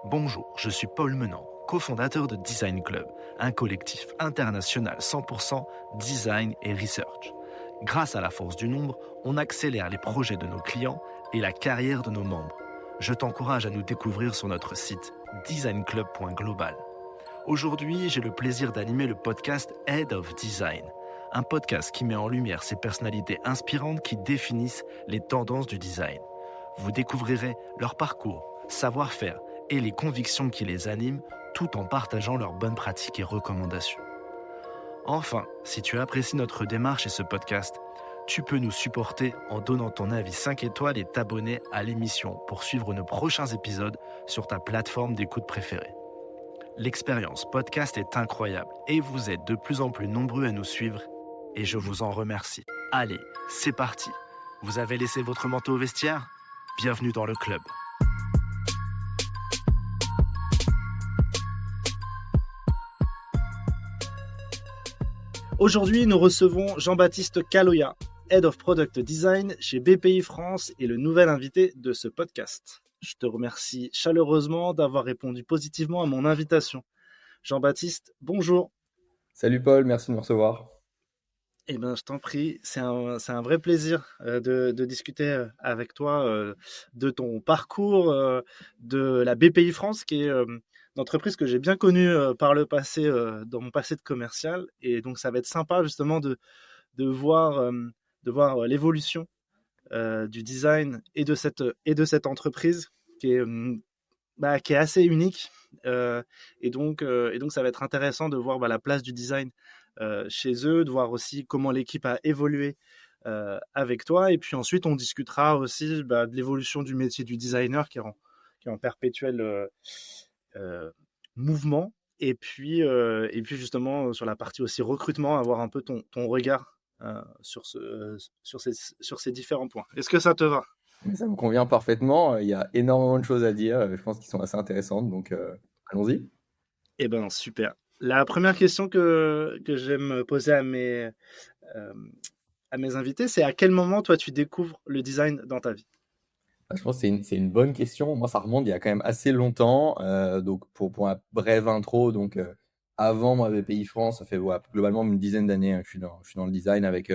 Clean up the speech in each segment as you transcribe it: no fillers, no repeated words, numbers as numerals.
Bonjour, je suis Paul Menant, cofondateur de Design Club, un collectif international 100% design et research. Grâce à la force du nombre, on accélère les projets de nos clients et la carrière de nos membres. Je t'encourage à nous découvrir sur notre site designclub.global. Aujourd'hui, j'ai le plaisir d'animer le podcast Head of Design, un podcast qui met en lumière ces personnalités inspirantes qui définissent les tendances du design. Vous découvrirez leur parcours, savoir-faire et les convictions qui les animent, tout en partageant leurs bonnes pratiques et recommandations. Enfin, si tu apprécies notre démarche et ce podcast, tu peux nous supporter en donnant ton avis 5 étoiles et t'abonner à l'émission pour suivre nos prochains épisodes sur ta plateforme d'écoute préférée. L'expérience podcast est incroyable et vous êtes de plus en plus nombreux à nous suivre et je vous en remercie. Allez, c'est parti. Vous avez laissé votre manteau au vestiaire ? Bienvenue dans le club. Aujourd'hui, nous recevons Jean-Baptiste Kaloya, Head of Product Design chez BPI France et le nouvel invité de ce podcast. Je te remercie chaleureusement d'avoir répondu positivement à mon invitation. Jean-Baptiste, bonjour. Salut Paul, merci de me recevoir. Eh bien, je t'en prie, c'est un vrai plaisir de discuter avec toi de ton parcours, de la BPI France, qui est une entreprise que j'ai bien connue par le passé, dans mon passé de commercial. Et donc, ça va être sympa justement de voir l'évolution du design et de cette entreprise qui est assez unique. Et donc, ça va être intéressant de voir la place du design chez eux, de voir aussi comment l'équipe a évolué avec toi. Et puis ensuite, on discutera aussi de l'évolution du métier du designer qui est en perpétuel mouvement. Et puis justement, sur la partie aussi recrutement, avoir un peu ton regard sur ces différents points. Est-ce que ça te va ? Ça me convient parfaitement. Il y a énormément de choses à dire. Je pense qu'ils sont assez intéressantes. Donc, allons-y. Eh bien, super. La première question que j'aime poser à mes invités, c'est à quel moment, toi, tu découvres le design dans ta vie ? Je pense que c'est une bonne question. Moi, ça remonte il y a quand même assez longtemps. Donc, pour un brève intro, donc, avant moi, BPI France, ça fait globalement une dizaine d'années que je suis dans le design avec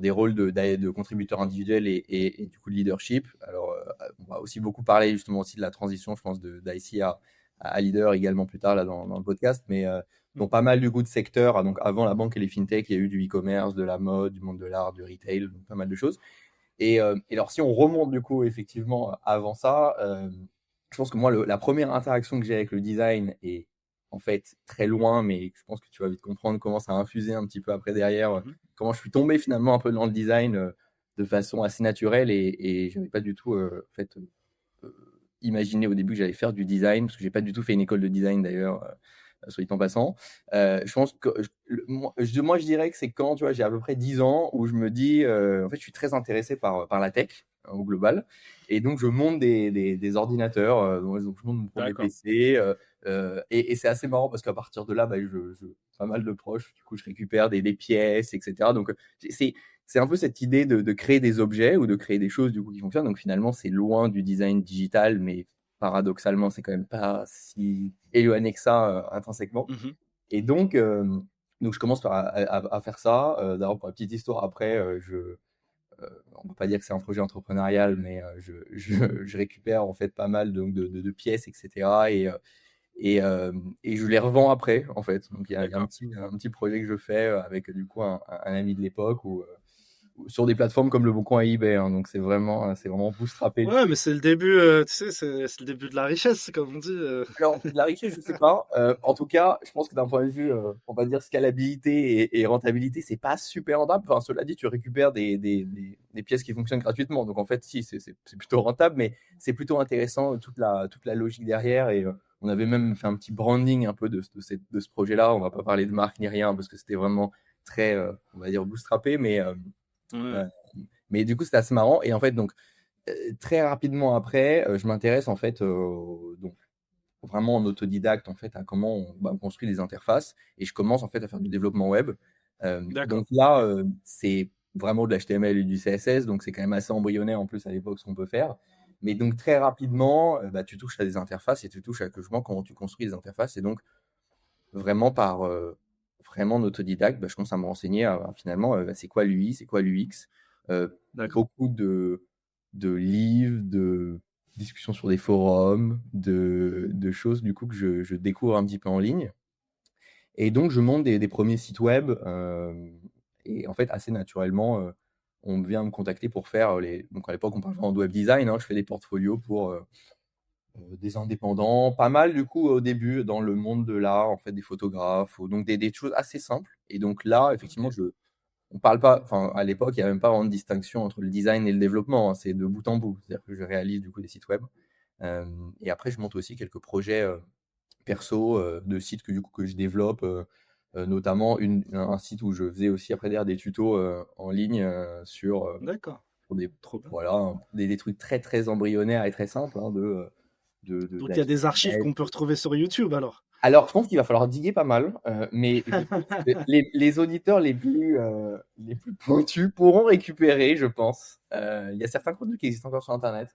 des rôles de contributeurs individuels et du coup de leadership. Alors, on va aussi beaucoup parler justement aussi de la transition, je pense, d'IC à leader également plus tard là, dans le podcast. Mais donc, pas mal du coup de secteurs. Donc, avant la banque et les fintech, il y a eu du e-commerce, de la mode, du monde de l'art, du retail, donc pas mal de choses. Et alors, si on remonte du coup, effectivement, avant ça, je pense que moi, la première interaction que j'ai avec le design est en fait très loin, mais je pense que tu vas vite comprendre comment ça a infusé un petit peu après derrière, comment je suis tombé finalement un peu dans le design de façon assez naturelle et je n'avais pas du tout imaginé au début que j'allais faire du design, parce que j'ai pas du tout fait une école de design d'ailleurs. Soit dit en passant. Je pense que moi, je dirais que c'est quand, tu vois, j'ai à peu près 10 ans où je me dis, en fait, je suis très intéressé par la tech au global. Et donc, je monte des ordinateurs, donc je monte mon premier PC. Et c'est assez marrant parce qu'à partir de là, pas mal de proches, du coup, je récupère des pièces, etc. Donc, c'est un peu cette idée de créer des objets ou de créer des choses, du coup, qui fonctionnent. Donc, finalement, c'est loin du design digital, mais paradoxalement, c'est quand même pas si éloigné que ça intrinsèquement. Et donc, je commence à faire ça. D'ailleurs, pour la petite histoire, après, on ne peut pas dire que c'est un projet entrepreneurial, mais je récupère en fait pas mal de pièces, etc. Et je les revends après, en fait. Donc, il y a un petit projet que je fais avec du coup un ami de l'époque sur des plateformes comme Le Bon Coin et eBay, donc c'est vraiment bootstrappé. Ouais, mais c'est le début, tu sais, c'est le début de la richesse, comme on dit. Alors, de la richesse, je sais pas. En tout cas, je pense que d'un point de vue, on va dire scalabilité et rentabilité, c'est pas super rentable. Enfin, cela dit, tu récupères des pièces qui fonctionnent gratuitement. Donc, en fait, si, c'est plutôt rentable, mais c'est plutôt intéressant toute la logique derrière. Et on avait même fait un petit branding un peu de ce projet-là. On va pas parler de marque ni rien parce que c'était vraiment très, on va dire, bootstrappé, mais du coup, c'était assez marrant. Et en fait, donc, très rapidement après, je m'intéresse en fait donc vraiment en autodidacte en fait à comment on construit des interfaces et je commence en fait à faire du développement web. Donc là, c'est vraiment de l'HTML et du CSS, donc c'est quand même assez embryonnaire en plus à l'époque ce qu'on peut faire. Mais donc très rapidement, tu touches à des interfaces et tu touches à comment tu construis des interfaces. Et donc vraiment par vraiment en autodidacte, je commence à me renseigner finalement, c'est quoi l'UI, c'est quoi l'UX. D'accord. Beaucoup de livres, de discussions sur des forums, de choses du coup que je découvre un petit peu en ligne. Et donc je monte des premiers sites web et en fait assez naturellement, on vient me contacter pour faire donc à l'époque on parlait vraiment de web design, hein, je fais des portfolios pour des indépendants, pas mal du coup au début dans le monde de l'art, en fait des photographes, ou donc des choses assez simples. Et donc là, effectivement, Ok. on parle pas, enfin à l'époque, il n'y a même pas vraiment de distinction entre le design et le développement, hein, c'est de bout en bout. C'est-à-dire que je réalise du coup des sites web. Et après, je monte aussi quelques projets perso de sites que du coup que je développe, notamment un site où je faisais aussi après derrière des tutos en ligne D'accord. sur des, Trop bien. voilà, des trucs très très embryonnaires et très simples, hein, Donc il y a des archives d'HTML. qu'on peut retrouver sur YouTube alors. Alors, je pense qu'il va falloir diguer pas mal, mais je pense que les auditeurs les plus pointus pourront récupérer, je pense. Il y a certains contenus qui existent encore sur Internet.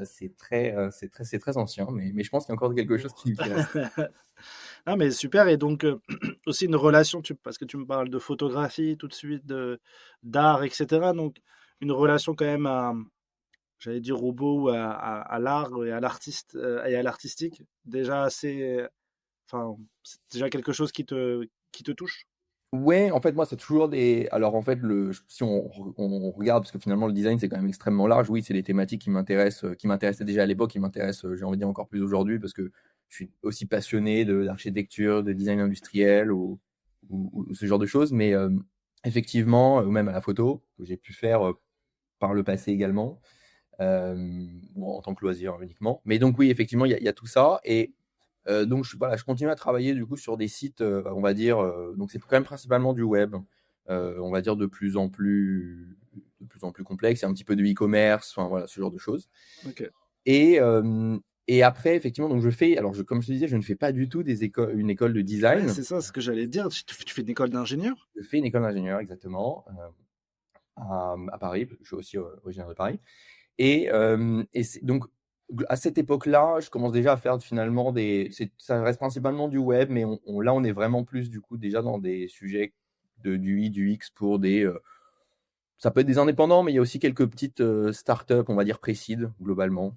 C'est très ancien, mais je pense qu'il y a encore quelque Bon. chose qui reste. Ah mais super et donc aussi une relation parce que tu me parles de photographie tout de suite d'art etc. Donc une relation quand même à j'allais dire au beau ou à l'art et à l'artiste et à l'artistique déjà assez enfin c'est déjà quelque chose qui te touche. Ouais, en fait, moi, c'est toujours des. Alors, en fait, si on regarde, parce que finalement, le design, c'est quand même extrêmement large. Oui, c'est des thématiques qui m'intéressaient déjà à l'époque, qui m'intéressent, j'ai envie de dire, encore plus aujourd'hui, parce que je suis aussi passionné d'architecture, de design industriel ou ce genre de choses. Mais effectivement, ou même à la photo, que j'ai pu faire par le passé également, bon, en tant que loisir uniquement. Mais donc, oui, effectivement, il y a tout ça. Et donc voilà, je continue à travailler du coup sur des sites, on va dire, donc c'est quand même principalement du web, on va dire de plus en plus complexe. Il y a un petit peu de e-commerce, enfin voilà, ce genre de choses. Ok. Et, et après, effectivement, donc comme je te disais, je ne fais pas du tout une école de Ouais, design. c'est ça ce que j'allais dire. Tu fais une école d'ingénieur? Je fais une école d'ingénieur, exactement, à Paris. Je suis aussi originaire de Paris. Et donc, à cette époque-là, je commence déjà à faire finalement ça reste principalement du web, mais là, on est vraiment plus du coup déjà dans des sujets du I, du X pour ça peut être des indépendants, mais il y a aussi quelques petites startups, on va dire pré-seed globalement.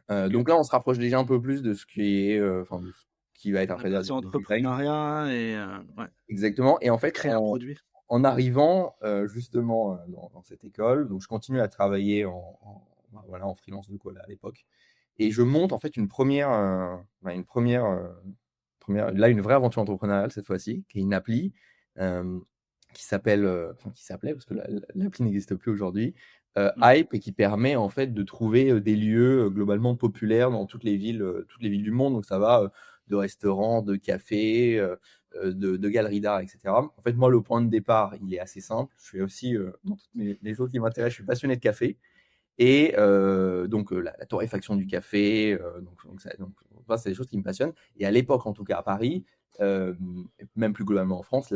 Ok. Donc là, on se rapproche déjà un peu plus de ce qui est, enfin, de ce qui va être La après partie du design. entrepreneuriat et ouais, Exactement. Et en fait, créer un produit. en arrivant justement dans cette école, donc je continue à travailler voilà, en freelance du coup à l'époque. Et je monte en fait une vraie aventure entrepreneuriale cette fois-ci, qui est une appli euh, qui s'appelait, parce que l'appli n'existe plus aujourd'hui, Mm. Hype, et qui permet en fait de trouver des lieux globalement populaires dans toutes les villes du monde. Donc ça va de restaurants, de cafés, de galeries d'art, etc. En fait, moi, le point de départ, il est assez simple. Je suis aussi, dans toutes les choses qui m'intéressent, je suis passionné de café. Et donc la torréfaction du café, ça, c'est des choses qui me passionnent. Et à l'époque, en tout cas à Paris, euh, même plus globalement en France,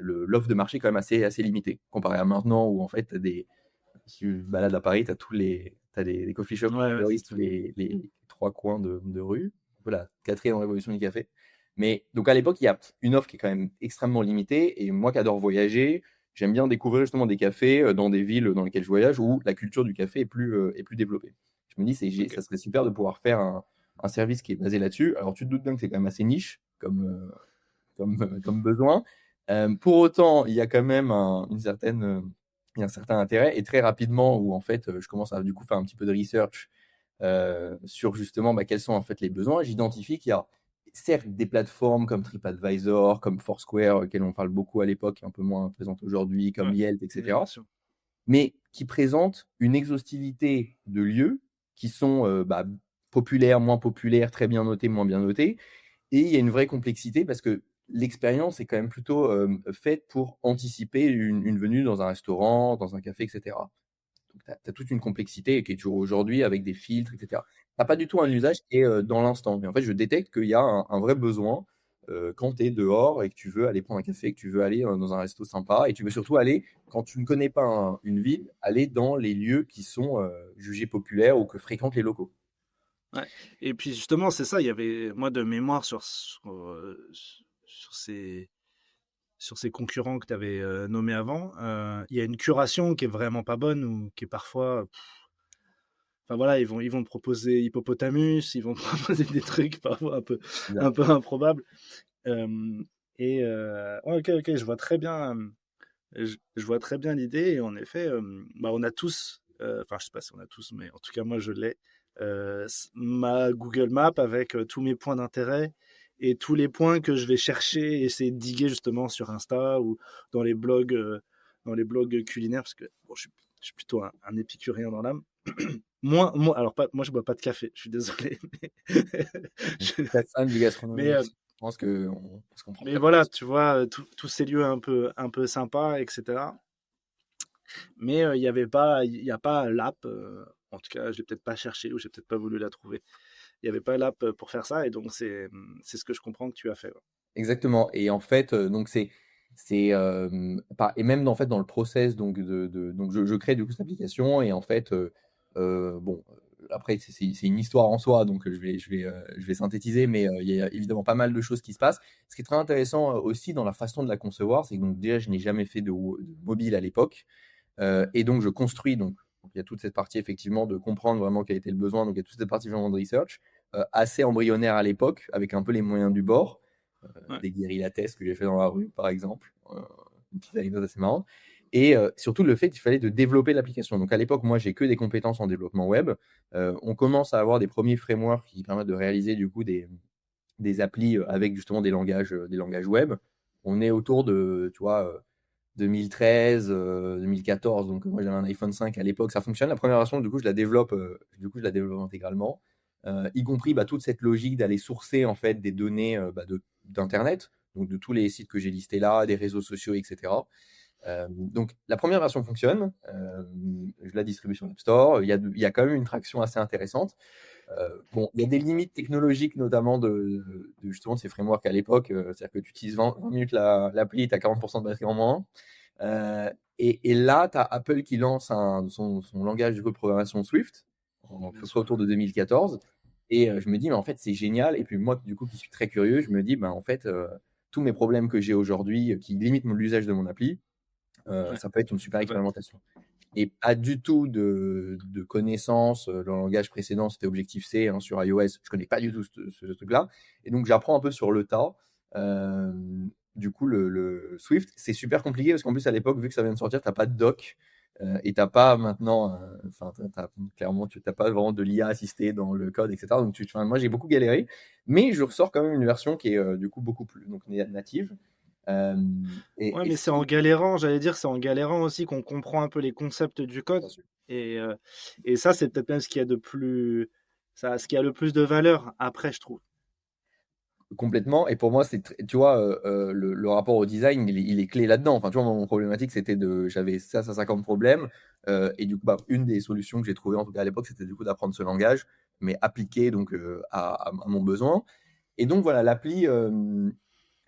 l'offre de marché est quand même assez limitée, comparé à maintenant où en fait, si tu te balades à Paris, tu as des coffee shops qui Ouais, ouais, fleurissent tous c'est les trois coins de rue. Voilà, quatrième révolution du café. Mais donc à l'époque, il y a une offre qui est quand même extrêmement limitée. Et moi qui adore voyager, j'aime bien découvrir justement des cafés dans des villes dans lesquelles je voyage où la culture du café est plus développée. Je me dis, ok. ça serait super de pouvoir faire un service qui est basé là-dessus. Alors tu te doutes bien que c'est quand même assez niche comme besoin. Pour autant, il y a quand même il y a un certain intérêt. Et très rapidement, où en fait, je commence à du coup faire un petit peu de research sur justement quels sont en fait les besoins. J'identifie qu'il y a certes des plateformes comme TripAdvisor, comme Foursquare, auxquelles on parle beaucoup à l'époque, un peu moins présentes aujourd'hui, comme Ouais. Yelp, Oui, bien etc., sûr. mais qui présentent une exhaustivité de lieux qui sont populaires, moins populaires, très bien notés, moins bien notés. Et il y a une vraie complexité parce que l'expérience est quand même plutôt faite pour anticiper une venue dans un restaurant, dans un café, etc. Donc, tu as toute une complexité qui est toujours aujourd'hui avec des filtres, etc. Tu n'as pas du tout un Ouais. usage qui est dans l'instant. Mais en fait, je détecte qu'il y a un vrai besoin quand tu es dehors et que tu veux aller prendre un café, que tu veux aller dans un resto sympa et tu veux surtout aller, quand tu ne connais pas une ville, aller dans les lieux qui sont jugés populaires ou que fréquentent les locaux. Ouais. Et puis justement, c'est ça, il y avait, moi de mémoire sur ces concurrents que tu avais nommés avant, il y a une curation qui est vraiment pas bonne ou qui est parfois. Enfin voilà, ils vont te proposer Hippopotamus, ils vont te proposer des trucs parfois un peu improbables. Euh, ouais, ok, je vois très bien, je vois très bien l'idée. Et en effet, bah, on a tous, enfin je sais pas si on a tous, mais en tout cas moi je l'ai, ma Google Map avec tous mes points d'intérêt et tous les points que je vais chercher et essayer de diguer justement sur Insta ou dans les blogs, euh, dans les blogs culinaires, parce que bon, je suis plutôt un épicurien dans l'âme. Moi, alors pas, moi je bois pas de café, je suis désolé. Mais, Très fan du mais, gastronomique. Je pense qu'on se comprend mais très bien. voilà, tu vois, tous ces lieux un peu sympas, etc. Mais il y a pas l'app. En tout cas, je l'ai peut-être pas cherché ou j'ai peut-être pas voulu la trouver. Il n'y avait pas l'app pour faire ça, et donc c'est ce que je comprends que tu as fait. Ouais. Exactement. Et en fait, donc et même en fait dans le process donc je crée du coup cette application et en fait bon après c'est une histoire en soi donc je vais synthétiser mais il y a évidemment pas mal de choses qui se passent. Ce qui est très intéressant aussi dans la façon de la concevoir, c'est que donc déjà je n'ai jamais fait de mobile à l'époque et donc je construis donc il y a toute cette partie effectivement de comprendre vraiment quel était le besoin, donc il y a toute cette partie vraiment de research assez embryonnaire à l'époque avec un peu les moyens du bord Ouais. des guérillas tests que j'ai fait dans la rue, par exemple. Une petite anecdote assez marrante. Et surtout le fait qu'il fallait de développer l'application. Donc à l'époque, moi, j'ai que des compétences en développement web. On commence à avoir des premiers frameworks qui permettent de réaliser du coup des applis avec justement des langages web. On est autour de, tu vois, 2013, 2014. Donc moi, j'avais un iPhone 5 à l'époque. Ça fonctionne. La première version, du coup, je la développe intégralement. Y compris bah, toute cette logique d'aller sourcer en fait des données d'internet, donc de tous les sites que j'ai listés là, des réseaux sociaux, etc. Donc la première version fonctionne, je la distribue sur l'App Store, il y a quand même une traction assez intéressante. Bon, il y a des limites technologiques, notamment de justement ces frameworks à l'époque, c'est-à-dire que tu utilises 20 minutes l'appli, tu as 40% de batterie en moins. Et là, tu as Apple qui lance son langage de programmation Swift, à Bien peu près sûr. autour de 2014. Et je me dis, mais en fait, c'est génial. Et puis moi, du coup, qui suis très curieux, je me dis, ben, en fait, tous mes problèmes que j'ai aujourd'hui, qui limitent l'usage de mon appli, Ouais. ça peut être une super Ça va. expérimentation. Et pas du tout de connaissances. Le langage précédent, c'était Objective-C hein, sur iOS. Je connais pas du tout ce truc-là. Et donc, j'apprends un peu sur le tas. Euh, du coup, le Swift, c'est super compliqué parce qu'en plus, à l'époque, vu que ça vient de sortir, tu n'as pas de doc. Et tu n'as pas maintenant, enfin, clairement, tu n'as pas vraiment de l'IA assistée dans le code, etc. Donc, moi, j'ai beaucoup galéré. Mais je ressors quand même une version qui est du coup beaucoup plus donc, native. Euh, Ouais, et mais ce c'est en qui galérant, j'allais dire, c'est en galérant aussi qu'on comprend un peu les concepts du code. Et, euh, et ça, c'est peut-être même ce qu'il y a de plus, ça, ce qui a le plus de valeur après, je trouve. Complètement. Et pour moi, tu vois, le rapport au design, il est clé là-dedans. Enfin, tu vois, mon problématique, j'avais ça comme problème. Et du coup, bah, une des solutions que j'ai trouvées, en tout cas à l'époque, c'était du coup d'apprendre ce langage, mais appliqué donc à mon besoin. Et donc voilà, l'appli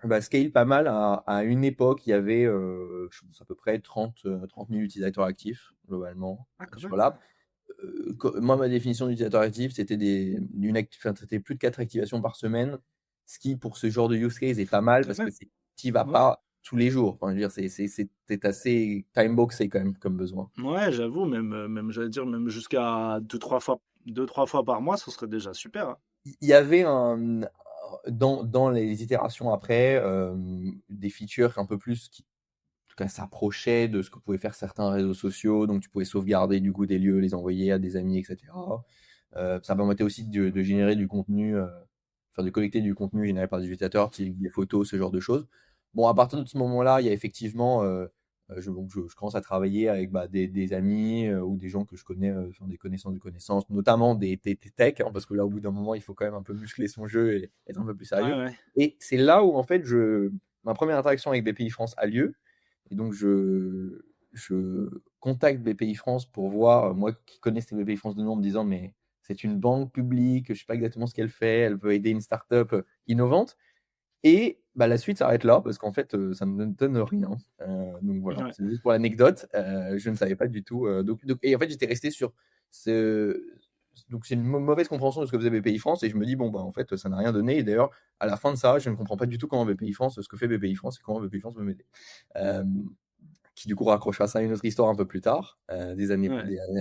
bah, scale pas mal. À une époque, il y avait, je pense, à peu près 30 000 utilisateurs actifs, globalement, Ah, quand sur même. l'app. Moi, ma définition d'utilisateur actif, c'était plus de 4 activations par semaine, ce qui, pour ce genre de use case, est pas mal Quand parce que même. tu n'y vas Ouais. pas tous les jours. Enfin, je veux dire, c'est assez timeboxé quand même comme besoin. Ouais, j'avoue, même j'allais dire, même jusqu'à deux, trois fois par mois, ce serait déjà super. Hein. Il y avait dans les itérations après des features un peu plus qui, en tout cas, s'approchaient de ce que pouvaient faire certains réseaux sociaux. Donc, tu pouvais sauvegarder du coup des lieux, les envoyer à des amis, etc. Ça permettait aussi de générer du contenu, enfin de collecter du contenu généré par des utilisateurs, type des photos, ce genre de choses. Bon, à partir de ce moment-là, il y a effectivement, je commence à travailler avec bah, des amis ou des gens que je connais, enfin, des connaissances de connaissances, notamment des tech, hein, parce que là, au bout d'un moment, il faut quand même un peu muscler son jeu et être un peu plus Ouais, sérieux. ouais. Et c'est là où, en fait, ma première interaction avec BPI France a lieu. Et donc, je contacte BPI France pour voir, moi qui connais BPI France de nom, en me disant, mais c'est une banque publique, je ne sais pas exactement ce qu'elle fait, elle veut aider une start-up innovante. Et bah, la suite s'arrête là parce qu'en fait, ça ne donne rien. Donc voilà, Ouais. c'est juste pour l'anecdote. Je ne savais pas du tout. Et en fait, j'étais resté sur ce. Donc c'est une mauvaise compréhension de ce que faisait BPI France et je me dis bon bah en fait ça n'a rien donné et d'ailleurs à la fin de ça je ne comprends pas du tout comment BPI France ce que fait BPI France et comment BPI France peut m'aider. Euh, qui du coup raccrochera ça à une autre histoire un peu plus tard, Ouais. des années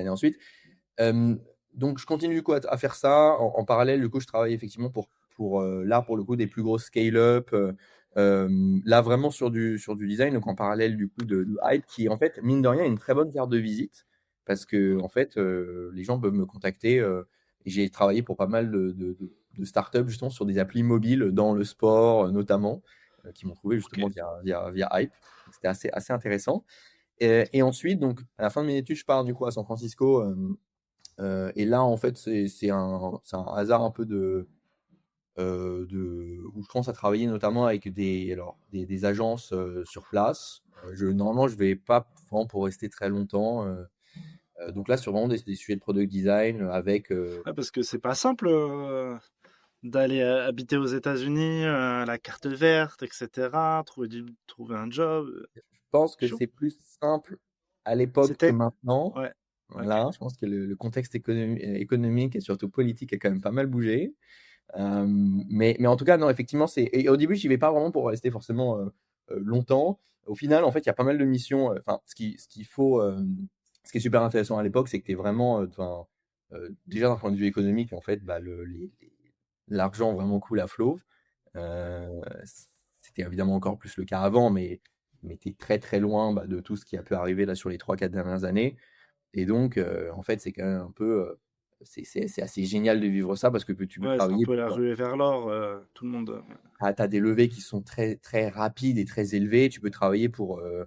ensuite. Euh, donc je continue du coup à faire ça. En parallèle, du coup, je travaille effectivement pour là, pour le coup, des plus grosses scale-up. Là, vraiment sur du design, donc en parallèle du coup de Hype, qui en fait, mine de rien, est une très bonne carte de visite parce que en fait, les gens peuvent me contacter. Et j'ai travaillé pour pas mal de startups justement sur des applis mobiles dans le sport notamment, qui m'ont trouvé justement Ok. via Hype. Donc, c'était assez intéressant. Et ensuite, donc, à la fin de mes études, je pars du coup à San Francisco. Et là, en fait, c'est un hasard un peu où je commence à travailler notamment avec des agences sur place. Normalement, je vais pas vraiment pour rester très longtemps. Donc là, sur vraiment des sujets de product design avec. Ouais, parce que c'est pas simple d'aller habiter aux États-Unis, la carte verte, etc. Trouver un job. Je pense que Chaud. c'est plus simple à l'époque que C'était. maintenant. Ouais. Ok. Voilà, je pense que le contexte économique et surtout politique a quand même pas mal bougé. Mais en tout cas, non, effectivement, et au début, j'y vais pas vraiment pour rester forcément longtemps. Au final, en fait, il y a pas mal de missions. Enfin, ce qui est super intéressant à l'époque, c'est que tu es vraiment, déjà d'un point de vue économique, en fait, bah, l'argent vraiment coule à flot. Euh, C'était évidemment encore plus le cas avant, mais tu es très très loin bah, de tout ce qui a pu arriver là sur les 3 4 dernières années. Et donc, en fait, c'est quand même un peu. C'est assez génial de vivre ça parce que tu peux Ouais, c'est un travailler peu la pour. ruée vers l'or, tout le monde. Tu as des levées qui sont très, très rapides et très élevées. Tu peux travailler pour, euh,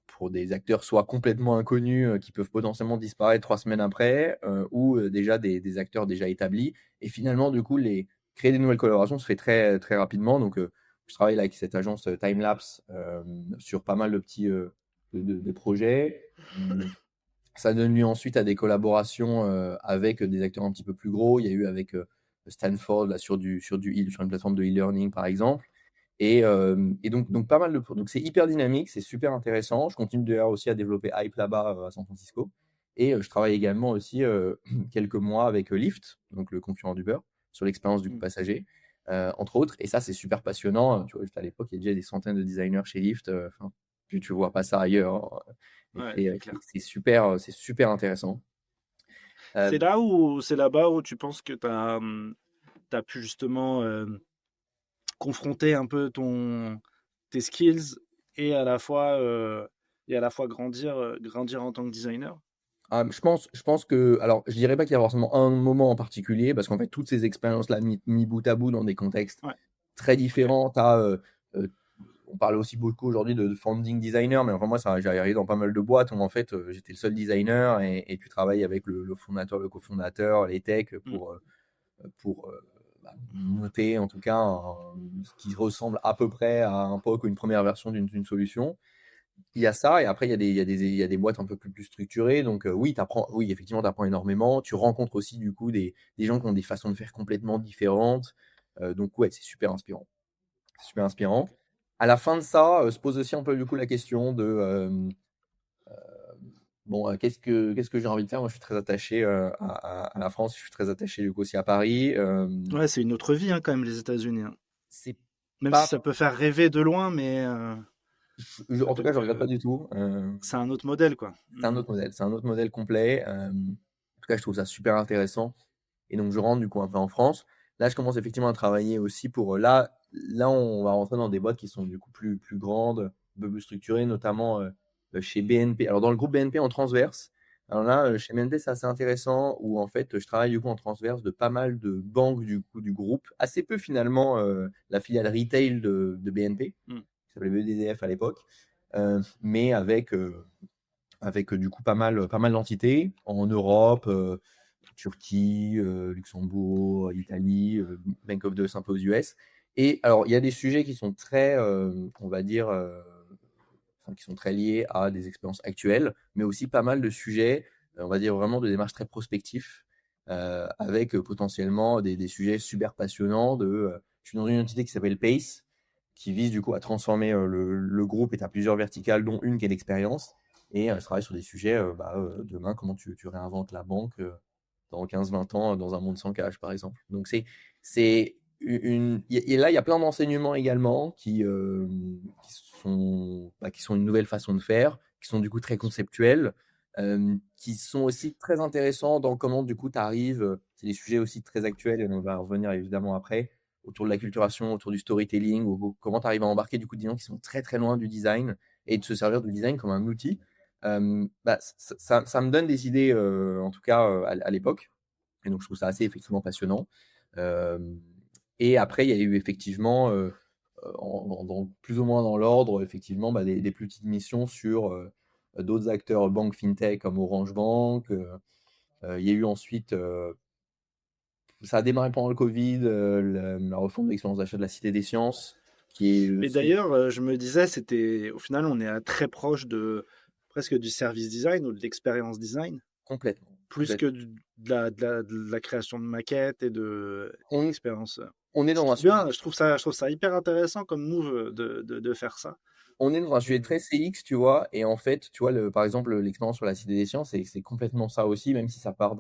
pour des acteurs soit complètement inconnus qui peuvent potentiellement disparaître 3 semaines après, ou déjà des acteurs déjà établis. Et finalement, du coup, créer des nouvelles collaborations se fait très, très rapidement. Donc, je travaille là avec cette agence Timelapse sur pas mal de petits de projets. Ça donne lieu ensuite à des collaborations avec des acteurs un petit peu plus gros. Il y a eu avec Stanford là, sur une plateforme de e-learning par exemple. Et donc pas mal de donc c'est hyper dynamique, c'est super intéressant. Je continue d'ailleurs aussi à développer Hype là-bas à San Francisco. Et je travaille également aussi quelques mois avec Lyft, donc le concurrent d'Uber, sur l'expérience du Mm. passager, entre autres. Et ça, c'est super passionnant. Tu vois, juste à l'époque, il y a déjà des centaines de designers chez Lyft. Enfin, tu vois pas ça ailleurs. Et Ouais, c'est clair. c'est super intéressant. Euh, C'est là-bas où tu penses que tu as pu justement confronter un peu tes skills et à la fois, grandir en tant que designer. je pense que, alors, je dirais pas qu'il y a forcément un moment en particulier, parce qu'en fait, toutes ces expériences-là, mis bout à bout dans des contextes Ouais, très ok. différents, euh, on parle aussi beaucoup aujourd'hui de founding designer, mais enfin, moi, ça, j'ai arrivé dans pas mal de boîtes où en fait, j'étais le seul designer et tu travailles avec le fondateur, le cofondateur, les techs Mm. pour bah, monter en tout cas ce qui ressemble à peu près à un POC ou une première version d'une solution. Il y a ça, et après, il y a des boîtes un peu plus structurées. Donc, oui, effectivement, tu apprends énormément. Tu rencontres aussi, du coup, des gens qui ont des façons de faire complètement différentes. Donc, ouais, c'est super inspirant. C'est super inspirant. À la fin de ça, se pose aussi un peu, du coup, la question de bon, qu'est-ce que j'ai envie de faire? Moi, je suis très attaché à la France. Je suis très attaché, du coup, aussi à Paris. Ouais, c'est une autre vie hein, quand même, les États-Unis, hein. C'est Même si pas. ça peut faire rêver de loin, mais En tout cas, peut-être je regrette pas que du tout. c'est un autre modèle, quoi. C'est un autre modèle. C'est un autre modèle complet. En tout cas, je trouve ça super intéressant. Et donc, je rentre du coup un peu en France. Là, je commence effectivement à travailler aussi pour. Là, on va rentrer dans des boîtes qui sont du coup plus grandes, un peu plus structurées, notamment chez BNP. Alors, dans le groupe BNP en transverse. Alors là, chez BNP, c'est assez intéressant où en fait, je travaille du coup en transverse de pas mal de banques du coup du groupe. Assez peu finalement la filiale retail de BNP, Mm. qui s'appelait BDDF à l'époque, mais avec du coup pas mal d'entités en Europe, Turquie, Luxembourg, Italie, Bank of the Sympa aux US. Et alors, il y a des sujets qui sont très, on va dire, enfin, qui sont très liés à des expériences actuelles, mais aussi pas mal de sujets, on va dire vraiment de démarches très prospectifs, avec potentiellement des sujets super passionnants de je suis dans une entité qui s'appelle Pace, qui vise du coup à transformer le groupe, et tu as plusieurs verticales, dont une qui est l'expérience. Et je travaille sur des sujets, demain, comment tu réinventes la banque dans 15-20 ans dans un monde sans cash, par exemple. Donc c'est et là, il y a plein d'enseignements également qui sont une nouvelle façon de faire, qui sont du coup très conceptuels, qui sont aussi très intéressants dans comment du coup tu arrives, c'est des sujets aussi très actuels, et on va revenir évidemment après, autour de la culturation, autour du storytelling, ou comment tu arrives à embarquer du coup des gens qui sont très très loin du design, et de se servir du design comme un outil. Ça me donne des idées, en tout cas à l'époque, et donc je trouve ça assez effectivement passionnant. Euh, et après, il y a eu effectivement, plus ou moins dans l'ordre, effectivement, des plus petites missions sur d'autres acteurs banque fintech comme Orange Bank. Il y a eu ensuite, ça a démarré pendant le Covid, la refonte de l'expérience d'achat de la Cité des Sciences, qui est Mais d'ailleurs, je me disais, au final, on est très proche de presque du service design ou de l'expérience design, complètement. plus que de la création de maquettes et de On, expérience. on est Je dans un trouve bien, je trouve ça hyper intéressant comme move de faire ça. On est dans un sujet très CX, tu vois, et en fait, tu vois, par exemple, l'expérience sur la Cité des Sciences, c'est complètement ça aussi, même si ça part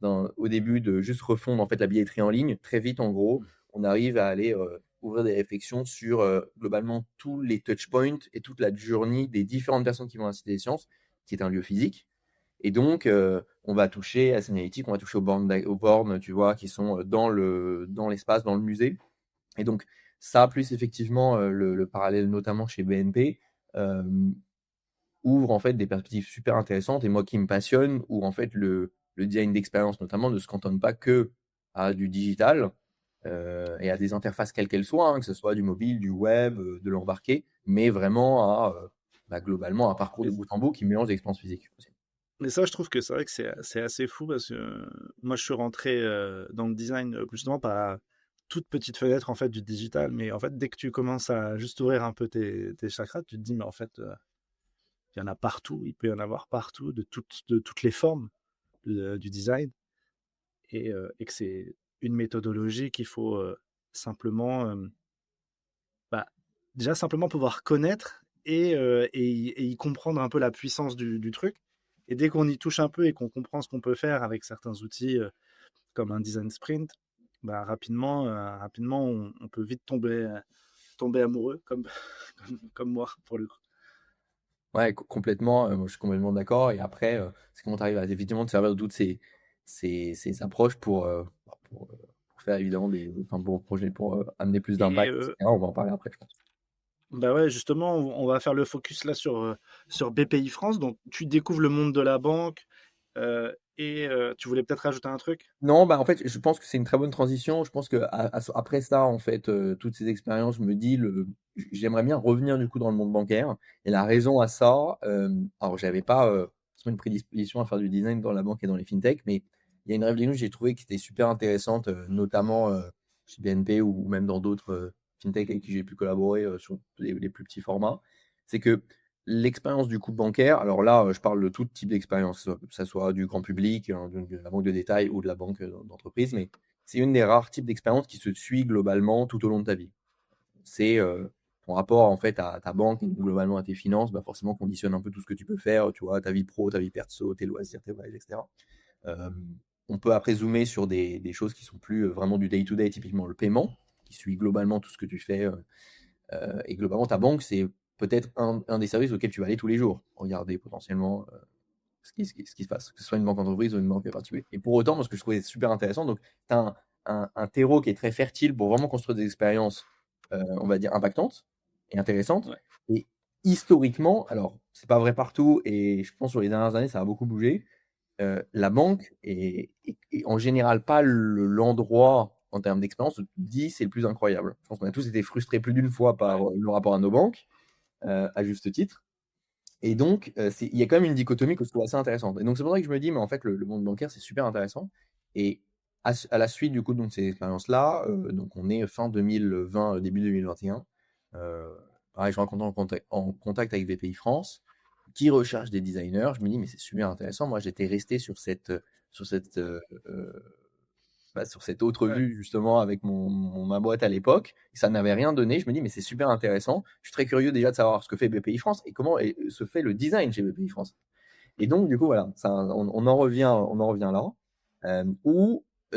au début de juste refondre en fait la billetterie en ligne. Très vite, en gros, on arrive à aller ouvrir des réflexions sur globalement tous les touchpoints et toute la journey des différentes personnes qui vont à la Cité des Sciences, qui est un lieu physique. Et donc, on va toucher à la signalétique, on va toucher aux bornes, tu vois, qui sont dans l'espace, dans le musée. Et donc, ça, plus effectivement le parallèle notamment chez BNP, euh, ouvre en fait des perspectives super intéressantes, et moi qui me passionne, où en fait le design d'expérience notamment ne se cantonne pas que à du digital et à des interfaces quelles qu'elles soient, hein, que ce soit du mobile, du web, de l'embarqué, mais vraiment à globalement un parcours de bout en bout qui mélange l'expérience physique aussi. Mais ça, je trouve que c'est vrai que c'est assez fou parce que moi, je suis rentré dans le design justement par la toute petite fenêtre en fait du digital. Mais en fait, dès que tu commences à juste ouvrir un peu tes chakras, tu te dis, mais en fait, il y en a partout, il peut y en avoir partout, de toutes les formes du design. Et que c'est une méthodologie qu'il faut simplement, bah, déjà simplement pouvoir connaître et y comprendre un peu la puissance du truc. Et dès qu'on y touche un peu et qu'on comprend ce qu'on peut faire avec certains outils comme un design sprint, bah, rapidement on peut vite tomber amoureux, comme moi, pour le coup. Ouais, complètement, moi je suis complètement d'accord. Et après, c'est comment tu arrives à effectivement te servir de toutes ces approches pour faire évidemment enfin, pour projet, pour amener plus Et d'impact, etc. On va en parler après, je pense. bah ouais, justement, on va faire le focus là sur BPI France. Donc, tu découvres le monde de la banque tu voulais peut-être rajouter un truc? Non, bah en fait, je pense que c'est une très bonne transition. Je pense que après ça, en fait, toutes ces expériences, je me dis, j'aimerais bien revenir du coup dans le monde bancaire. Et la raison à ça, alors j'avais pas forcément une prédisposition à faire du design dans la banque et dans les fintechs, mais il y a une réflexion que j'ai trouvée qui était super intéressante, notamment chez BNP ou même dans d'autres fintechs avec qui j'ai pu collaborer sur les plus petits formats. C'est que l'expérience du coup bancaire, alors là, je parle de tout type d'expérience, que ça soit du grand public, hein, de la banque de détail ou de la banque d'entreprise, mais c'est une des rares types d'expériences qui se suit globalement tout au long de ta vie. C'est ton rapport en fait à ta banque, globalement à tes finances, bah forcément conditionne un peu tout ce que tu peux faire, tu vois, ta vie pro, ta vie perso, tes loisirs, tes voyages, etc. Euh, on peut après zoomer sur des choses qui sont plus vraiment du day-to-day, typiquement le paiement, qui suit globalement tout ce que tu fais. Et globalement, ta banque, c'est peut-être un des services auxquels tu vas aller tous les jours. Regarder potentiellement ce qui se passe, que ce soit une banque entreprise ou une banque particulière. Et pour autant, moi, ce que je trouvais super intéressant, donc tu as un terreau qui est très fertile pour vraiment construire des expériences, on va dire, impactantes et intéressantes. Ouais. Et historiquement, alors, c'est pas vrai partout, et je pense sur les dernières années, ça a beaucoup bougé. La banque est en général pas l'endroit en termes d'expérience où tu te dis c'est le plus incroyable. Je pense qu'on a tous été frustrés plus d'une fois par le rapport à nos banques, à juste titre. Et donc, il y a quand même une dichotomie que je trouve assez intéressante. Et donc, c'est pour ça que je me dis, mais en fait, le monde bancaire, c'est super intéressant. Et à la suite, du coup, de ces expériences-là, donc on est fin 2020, début 2021. Pareil, je rencontre en contact avec VPI France, qui recherche des designers. Je me dis, mais c'est super intéressant. Moi, j'étais resté sur cette sur cette autre Ouais. vue justement avec ma boîte à l'époque. Ça n'avait rien donné. Je me dis, mais c'est super intéressant. Je suis très curieux déjà de savoir ce que fait BPI France et comment se fait le design chez BPI France. Et donc, du coup, voilà, on en revient là.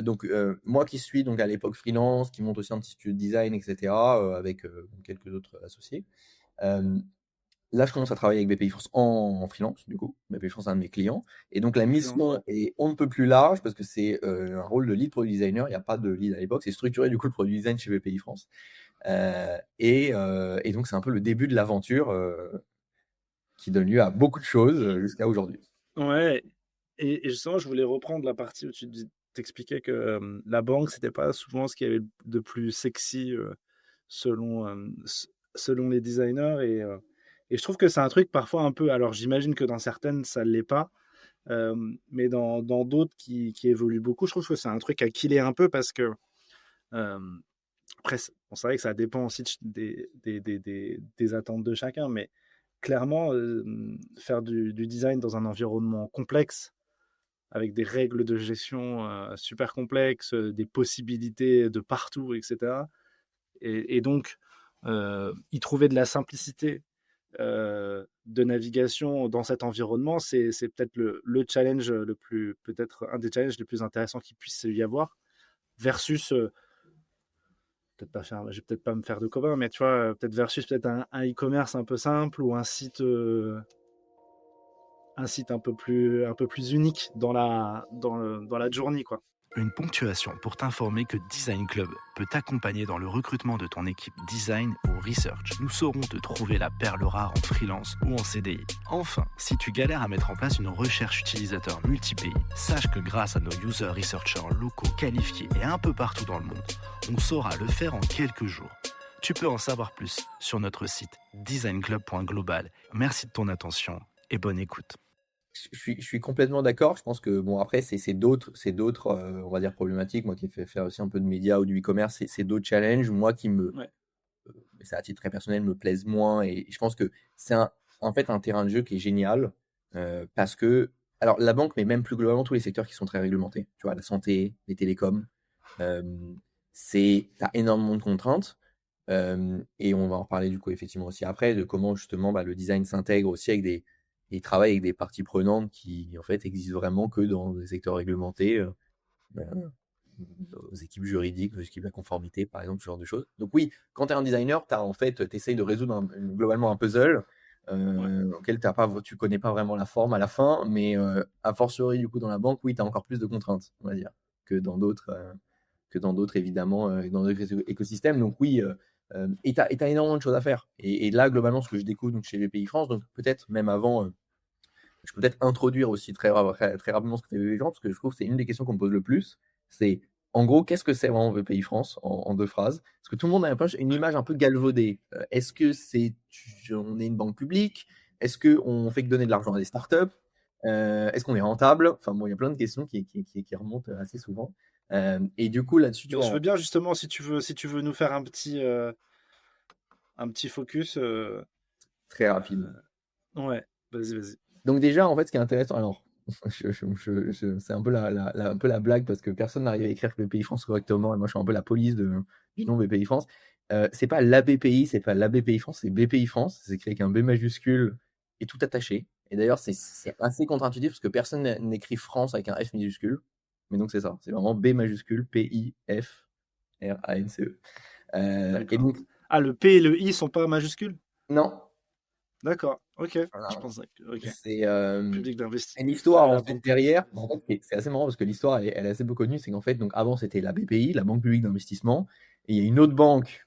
Donc, moi qui suis donc à l'époque freelance, qui monte aussi un petit studio de design, etc., avec quelques autres associés. Là, je commence à travailler avec BPI France en freelance, du coup. BPI France est un de mes clients. Et donc, la mission est on ne peut plus large parce que c'est un rôle de lead product designer. Il n'y a pas de lead à l'époque. C'est structuré, du coup, le product design chez BPI France. Et donc, c'est un peu le début de l'aventure qui donne lieu à beaucoup de choses jusqu'à aujourd'hui. Ouais. Et justement, je voulais reprendre la partie où tu t'expliquais que la banque, c'était pas souvent ce qu'il y avait de plus sexy selon les designers. Et je trouve que c'est un truc parfois un peu. Alors, j'imagine que dans certaines, ça ne l'est pas. Mais dans d'autres qui évoluent beaucoup, je trouve que c'est un truc à killer un peu parce que. Après, c'est vrai que ça dépend aussi des attentes de chacun, mais clairement, faire du design dans un environnement complexe, avec des règles de gestion super complexes, des possibilités de partout, etc. Et donc, y trouver de la simplicité de navigation dans cet environnement, c'est peut-être le challenge peut-être un des challenges les plus intéressants qu'il puisse y avoir, versus je vais peut-être pas me faire de copain, mais tu vois, peut-être versus peut-être un e-commerce un peu simple ou un site un peu plus unique dans la journée, quoi. Une ponctuation pour t'informer que Design Club peut t'accompagner dans le recrutement de ton équipe design ou research. Nous saurons te trouver la perle rare en freelance ou en CDI. Enfin, si tu galères à mettre en place une recherche utilisateur multi-pays, sache que grâce à nos user researchers locaux qualifiés et un peu partout dans le monde, on saura le faire en quelques jours. Tu peux en savoir plus sur notre site designclub.global. Merci de ton attention et bonne écoute. Je suis complètement d'accord. Je pense que, bon, après, c'est d'autres, on va dire, problématiques. Moi qui ai fait faire aussi un peu de médias ou du e-commerce, c'est d'autres challenges. Moi qui Ouais. c'est à titre très personnel, me plaisent moins. Et je pense que c'est en fait un terrain de jeu qui est génial parce que, alors la banque, mais même plus globalement tous les secteurs qui sont très réglementés. Tu vois, la santé, les télécoms, t'as énormément de contraintes. Et on va en reparler du coup effectivement aussi après de comment justement le design s'intègre aussi et travaille avec des parties prenantes qui en fait existent vraiment que dans des secteurs réglementés, aux équipes juridiques, aux équipes de la conformité par exemple, ce genre de choses. Donc oui, quand tu es un designer, tu essayes de résoudre globalement un puzzle auquel tu connais pas vraiment la forme à la fin, mais a fortiori du coup dans la banque, oui, tu as encore plus de contraintes, on va dire, que dans d'autres évidemment, dans d'autres écosystèmes. Donc oui, et tu as énormément de choses à faire. Et là, globalement, ce que je découvre donc, chez BPI France, donc peut-être même avant, je peux peut-être introduire aussi très rapidement ce que fait BPI France, parce que je trouve que c'est une des questions qu'on me pose le plus. C'est, en gros, qu'est-ce que c'est vraiment BPI France en deux phrases? Parce que tout le monde a une image un peu galvaudée. Est-ce que on est une banque publique? Est-ce qu'on fait que donner de l'argent à des startups? Est-ce qu'on est rentable? Enfin bon, il y a plein de questions qui remontent assez souvent. Et du coup, là-dessus, tu vois. Je veux bien justement, si tu veux nous faire un petit focus. Très rapide. Ouais, vas-y. Donc déjà, en fait, ce qui est intéressant, alors, c'est un peu un peu la blague parce que personne n'arrive à écrire que BPI France correctement et moi, je suis un peu la police du nom BPI France. C'est pas la BPI, c'est pas la BPI France, c'est BPI France. C'est écrit avec un B majuscule et tout attaché. Et d'ailleurs, c'est assez contre-intuitif parce que personne n'écrit France avec un F minuscule. Mais donc, c'est ça. C'est vraiment B majuscule, P-I-F-R-A-N-C-E. Et donc, le P et le I sont pas majuscules? non. D'accord, ok. Voilà. Je pense que C'est public d'investissement. l'histoire en fait derrière. En fait, c'est assez marrant parce que l'histoire elle est assez peu connue. C'est qu'en fait, donc avant c'était la BPI, la Banque publique d'investissement, et il y a une autre banque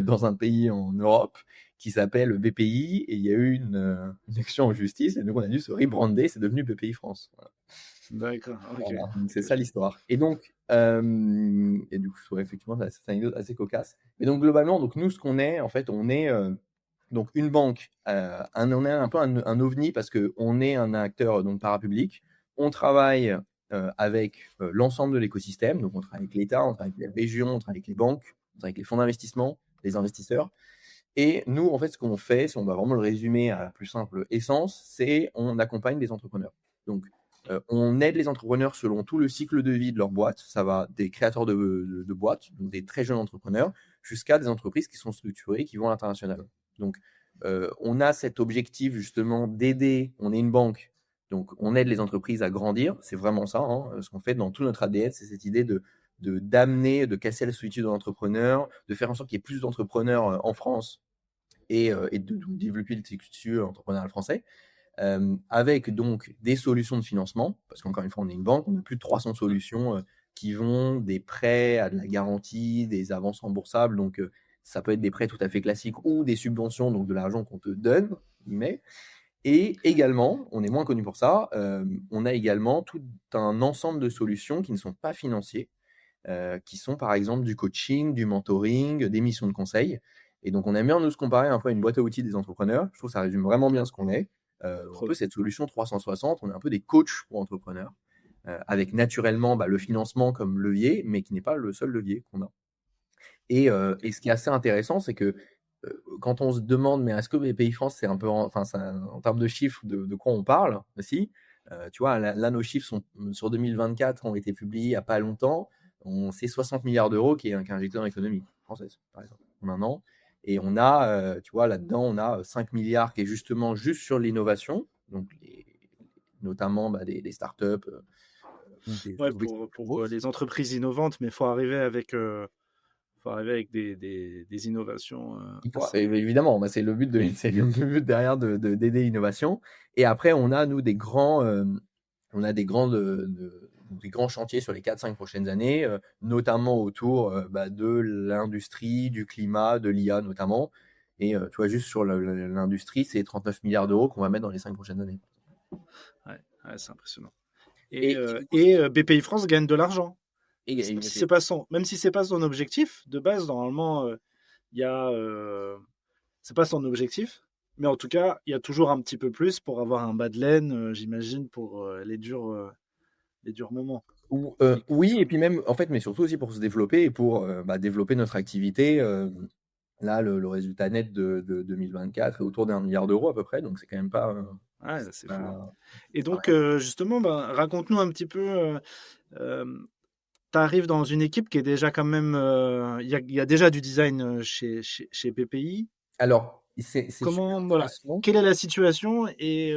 dans un pays en Europe qui s'appelle BPI, et il y a eu une action en justice, et donc on a dû se rebrander, c'est devenu BPI France. Voilà. D'accord, ok. Voilà, donc c'est ça l'histoire. Et donc, et du coup, je trouve effectivement c'est une anecdote assez cocasse. Mais donc globalement, donc nous, ce qu'on est, en fait, on est donc une banque, on est un peu un ovni parce qu'on est un acteur donc parapublic. On travaille avec l'ensemble de l'écosystème. Donc on travaille avec l'État, on travaille avec les régions, on travaille avec les banques, on travaille avec les fonds d'investissement, les investisseurs. Et nous, en fait, ce qu'on fait, si on va vraiment le résumer à la plus simple essence, c'est on accompagne des entrepreneurs. Donc On aide les entrepreneurs selon tout le cycle de vie de leur boîte. Ça va des créateurs de boîtes, donc des très jeunes entrepreneurs, jusqu'à des entreprises qui sont structurées, qui vont à l'international. Donc, on a cet objectif justement d'aider, on est une banque, donc on aide les entreprises à grandir, c'est vraiment ça, hein, ce qu'on fait dans tout notre ADN, c'est cette idée d'amener, de casser la solitude de l'entrepreneur, de faire en sorte qu'il y ait plus d'entrepreneurs en France et de développer le tissu entrepreneurial français. Avec donc des solutions de financement, parce qu'encore une fois, on est une banque, on a plus de 300 solutions qui vont des prêts à de la garantie, des avances remboursables, donc ça peut être des prêts tout à fait classiques ou des subventions, donc de l'argent qu'on te donne, mais et également, on est moins connu pour ça, on a également tout un ensemble de solutions qui ne sont pas financiers, qui sont par exemple du coaching, du mentoring, des missions de conseil. Et donc, on aime bien nous se comparer un peu à une boîte à outils des entrepreneurs. Je trouve que ça résume vraiment bien ce qu'on est. Un peu cette solution 360, on est un peu des coachs pour entrepreneurs, avec naturellement le financement comme levier, mais qui n'est pas le seul levier qu'on a. Et ce qui est assez intéressant, c'est que quand on se demande, mais est-ce que BPI France, c'est un peu, en termes de chiffres, de quoi on parle aussi, tu vois, là, nos chiffres sont, sur 2024 ont été publiés il n'y a pas longtemps. C'est 60 milliards d'euros qui est injecté dans l'économie française, par exemple, maintenant. Et on a, tu vois, là-dedans, on a 5 milliards qui est justement juste sur l'innovation, donc notamment des startups. Ouais, pour les entreprises innovantes, mais il faut arriver avec des innovations. Évidemment, c'est le but, c'est le but derrière d'aider l'innovation. Et après, on a, nous, des grands chantiers sur les 4-5 prochaines années, notamment autour de l'industrie, du climat, de l'IA notamment. Et tu vois, juste sur l'industrie, c'est 39 milliards d'euros qu'on va mettre dans les 5 prochaines années. Ouais, c'est impressionnant. Et BPI France gagne de l'argent. Même si c'est pas son objectif de base, normalement, c'est pas son objectif. Mais en tout cas, il y a toujours un petit peu plus pour avoir un bas de laine, j'imagine, pour les durs moments. Oui, et puis même, en fait, mais surtout aussi pour se développer et pour développer notre activité. Là, le résultat net de 2024 est autour d'1 milliard d'euros à peu près, donc c'est quand même pas. Ouais, c'est fou. Et donc, justement, raconte-nous un petit peu. Tu arrives dans une équipe qui est déjà quand même. Il y a déjà du design chez BPI. Alors, quelle est la situation et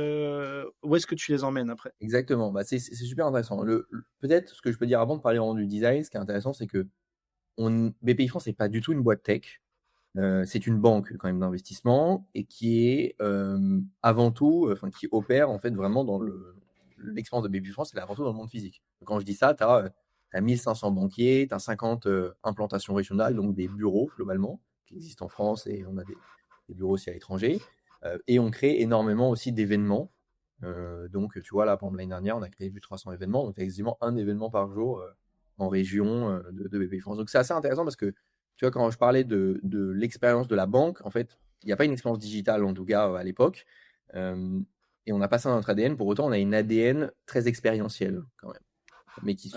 où est-ce que tu les emmènes après? Exactement, c'est super intéressant. Peut-être ce que je peux dire avant de parler vraiment du design, ce qui est intéressant, c'est que BPI France n'est pas du tout une boîte tech. C'est une banque quand même d'investissement et qui est avant tout, qui opère en fait vraiment dans l'expérience de BPI France, c'est avant tout dans le monde physique. Quand je dis ça, tu as 1500 banquiers, tu as 50 implantations régionales, donc des bureaux globalement qui existent en France et on a des bureaux aussi à l'étranger. Et on crée énormément aussi d'événements. Donc, tu vois, là, par exemple, l'année dernière, on a créé plus de 300 événements. Donc, quasiment un événement par jour en région de BPI France. Donc, c'est assez intéressant parce que, tu vois, quand je parlais de l'expérience de la banque, en fait, il n'y a pas une expérience digitale, en tout cas, à l'époque. Et on n'a pas ça dans notre ADN. Pour autant, on a une ADN très expérientielle, quand même. Mais qui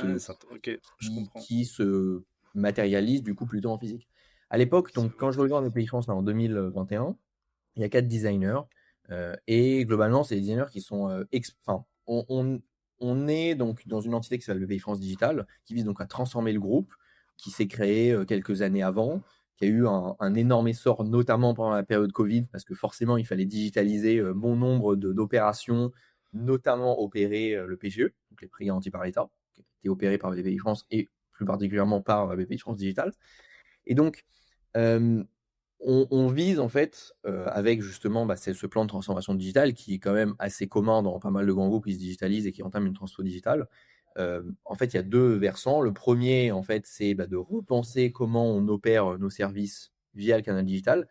se matérialise, du coup, plutôt en physique. À l'époque, donc, quand je regarde BPI France, là, en 2021, il y a 4 designers. Et globalement, c'est des designers qui sont. On est donc dans une entité qui s'appelle BPI France Digital, qui vise donc à transformer le groupe, qui s'est créé quelques années avant, qui a eu un énorme essor, notamment pendant la période Covid, parce que forcément, il fallait digitaliser bon nombre d'opérations, notamment opérer le PGE, donc les prêts garantis par l'État, qui a été opéré par BPI France et plus particulièrement par BPI France Digital. Et donc, on vise en fait avec justement ce plan de transformation digitale qui est quand même assez commun dans pas mal de grands groupes qui se digitalisent et qui entament une transfo digitale. En fait, il y a 2 versants. Le premier, en fait, c'est de repenser comment on opère nos services via le canal digital.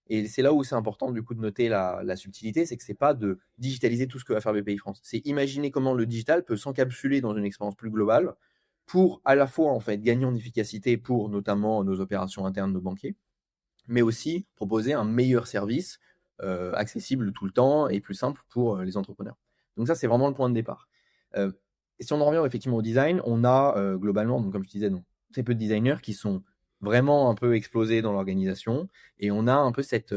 Et c'est là où c'est important du coup de noter la subtilité, c'est que c'est pas de digitaliser tout ce que va faire BPI France. C'est imaginer comment le digital peut s'encapsuler dans une expérience plus globale pour à la fois en fait gagner en efficacité pour notamment nos opérations internes, nos banquiers, mais aussi proposer un meilleur service accessible tout le temps et plus simple pour les entrepreneurs. Donc ça, c'est vraiment le point de départ. Et si on en revient effectivement au design, on a globalement, donc, comme je disais, très peu de designers qui sont vraiment un peu explosés dans l'organisation. Et on a un peu cette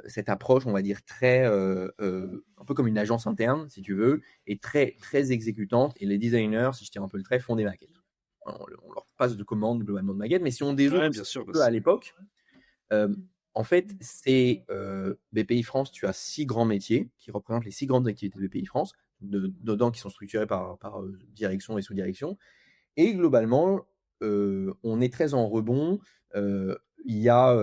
cette approche, on va dire, très, un peu comme une agence interne, si tu veux, et très, très exécutante. Et les designers, si je tire un peu le trait, font des maquettes. On leur passe de commandes globalement de maquettes, mais si on dézoome Ouais, un bien sûr. peu à l'époque, en fait, c'est BPI France, tu as 6 grands métiers qui représentent les 6 grandes activités de BPI France, dedans qui sont structurées par direction et sous-direction. Et globalement, on est très en rebond. Il y a,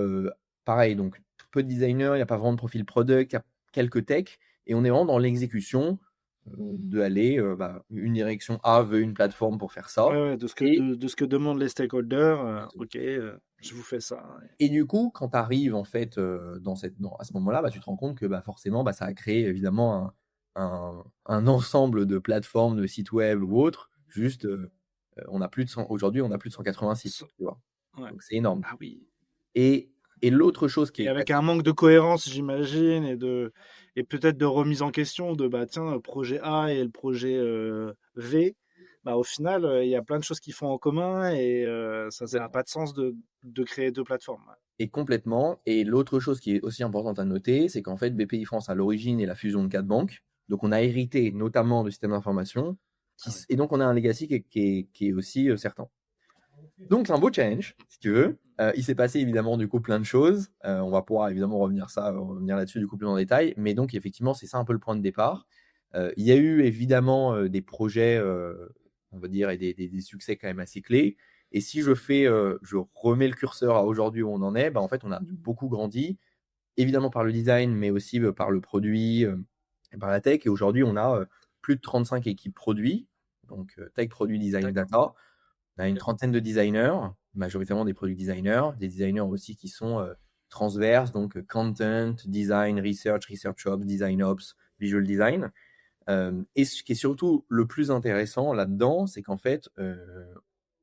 pareil, donc peu de designers, il n'y a pas vraiment de profil product, il y a quelques tech, et on est vraiment dans l'exécution de aller, une direction A veut une plateforme pour faire ça. Ouais, de ce que demandent les stakeholders. Ok, je vous fais ça. Et du coup, quand tu arrives en fait à ce moment-là, tu te rends compte que forcément, ça a créé évidemment un ensemble de plateformes, de sites web ou autres. Juste, aujourd'hui, on a plus de 186, tu vois. Ouais. Donc c'est énorme. Ah oui. Et l'autre chose qui Et est avec un manque de cohérence, j'imagine, et peut-être de remise en question de tiens, le projet A et le projet V, au final, il y a plein de choses qui font en commun et ça n'a pas de sens de créer deux plateformes. Et complètement. Et l'autre chose qui est aussi importante à noter, c'est qu'en fait, BPI France, à l'origine, est la fusion de 4 banques. Donc, on a hérité notamment du système d'information. Et donc, on a un legacy qui est aussi certain. Donc, c'est un beau challenge, si tu veux. Il s'est passé évidemment, du coup, plein de choses. On va pouvoir évidemment revenir là-dessus, du coup, plus en détail. Mais donc, effectivement, c'est ça un peu le point de départ. Il y a eu évidemment des projets, on va dire, et des succès quand même assez clés. Et si je remets le curseur à aujourd'hui où on en est, en fait, on a beaucoup grandi, évidemment par le design, mais aussi par le produit, et par la tech. Et aujourd'hui, on a plus de 35 équipes produits, donc tech, produit, design, data. On a une trentaine de designers, majoritairement des product designers, des designers aussi qui sont transverses, donc content, design, research ops, design ops, visual design. Et ce qui est surtout le plus intéressant là-dedans, c'est qu'en fait,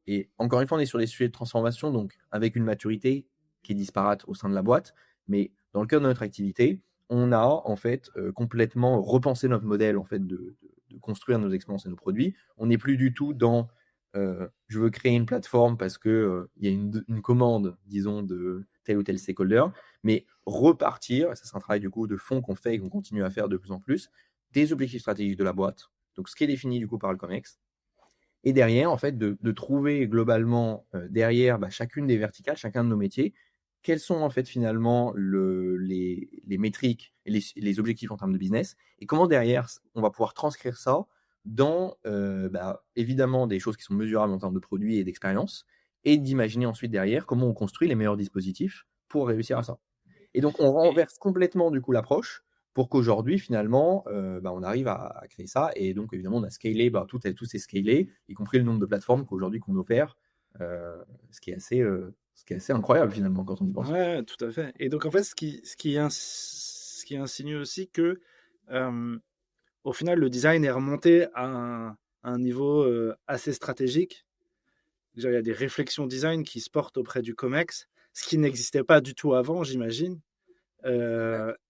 et encore une fois, on est sur des sujets de transformation, donc avec une maturité qui est disparate au sein de la boîte, mais dans le cœur de notre activité, on a en fait complètement repensé notre modèle en fait de construire nos expériences et nos produits. On n'est plus du tout dans je veux créer une plateforme parce que il y a une commande, disons, de tel ou tel stakeholder, mais repartir, ça c'est un travail du coup de fond qu'on fait et qu'on continue à faire de plus en plus, des objectifs stratégiques de la boîte, donc ce qui est défini du coup par le COMEX, et derrière, en fait, de trouver globalement derrière chacune des verticales, chacun de nos métiers, quels sont en fait finalement les métriques et les objectifs en termes de business, et comment derrière on va pouvoir transcrire ça dans évidemment des choses qui sont mesurables en termes de produits et d'expérience, et d'imaginer ensuite derrière comment on construit les meilleurs dispositifs pour réussir à ça. Et donc on renverse complètement du coup l'approche pour qu'aujourd'hui, finalement, on arrive à créer ça. Et donc, évidemment, on a scalé, tout est scalé, y compris le nombre de plateformes qu'aujourd'hui qu'on opère, ce qui est assez incroyable, finalement, quand on y pense. Ouais, tout à fait. Et donc, en fait, ce qui insinue aussi que, au final, le design est remonté à un niveau assez stratégique. Déjà, il y a des réflexions design qui se portent auprès du COMEX, ce qui n'existait pas du tout avant, j'imagine.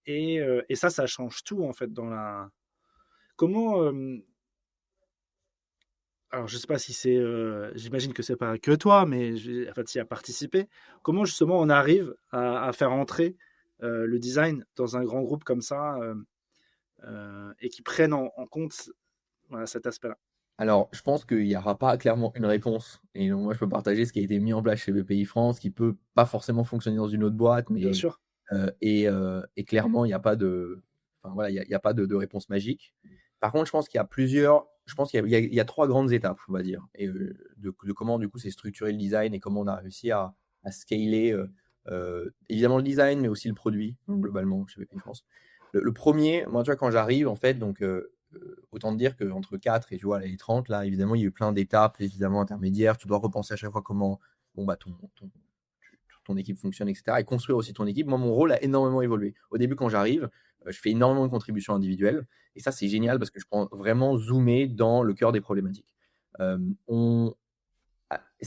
Et ça change tout en fait dans la. Comment alors je sais pas si c'est, j'imagine que c'est pas que toi, mais en fait, y a participé. Comment justement on arrive à faire entrer le design dans un grand groupe comme ça et qui prennent en compte voilà, cet aspect-là. Alors, je pense qu'il n'y aura pas clairement une réponse. Et donc, moi, je peux partager ce qui a été mis en place chez BPI France, qui peut pas forcément fonctionner dans une autre boîte, mais Bien sûr. et clairement, il n'y a pas de, enfin voilà, il y a pas de réponse magique. Par contre, je pense qu'il y a il y a 3 grandes étapes, on va dire, et de comment du coup c'est structuré le design et comment on a réussi à scaler évidemment le design, mais aussi le produit globalement chez BPI France. Le premier, moi, tu vois, quand j'arrive, en fait, donc autant te dire qu'entre 4 et tu vois, les 30, là, évidemment, il y a eu plein d'étapes, évidemment, intermédiaires. Tu dois repenser à chaque fois comment ton équipe fonctionne, etc. Et construire aussi ton équipe. Moi, mon rôle a énormément évolué. Au début, quand j'arrive, je fais énormément de contributions individuelles. Et ça, c'est génial parce que je prends vraiment zoomer dans le cœur des problématiques. Ce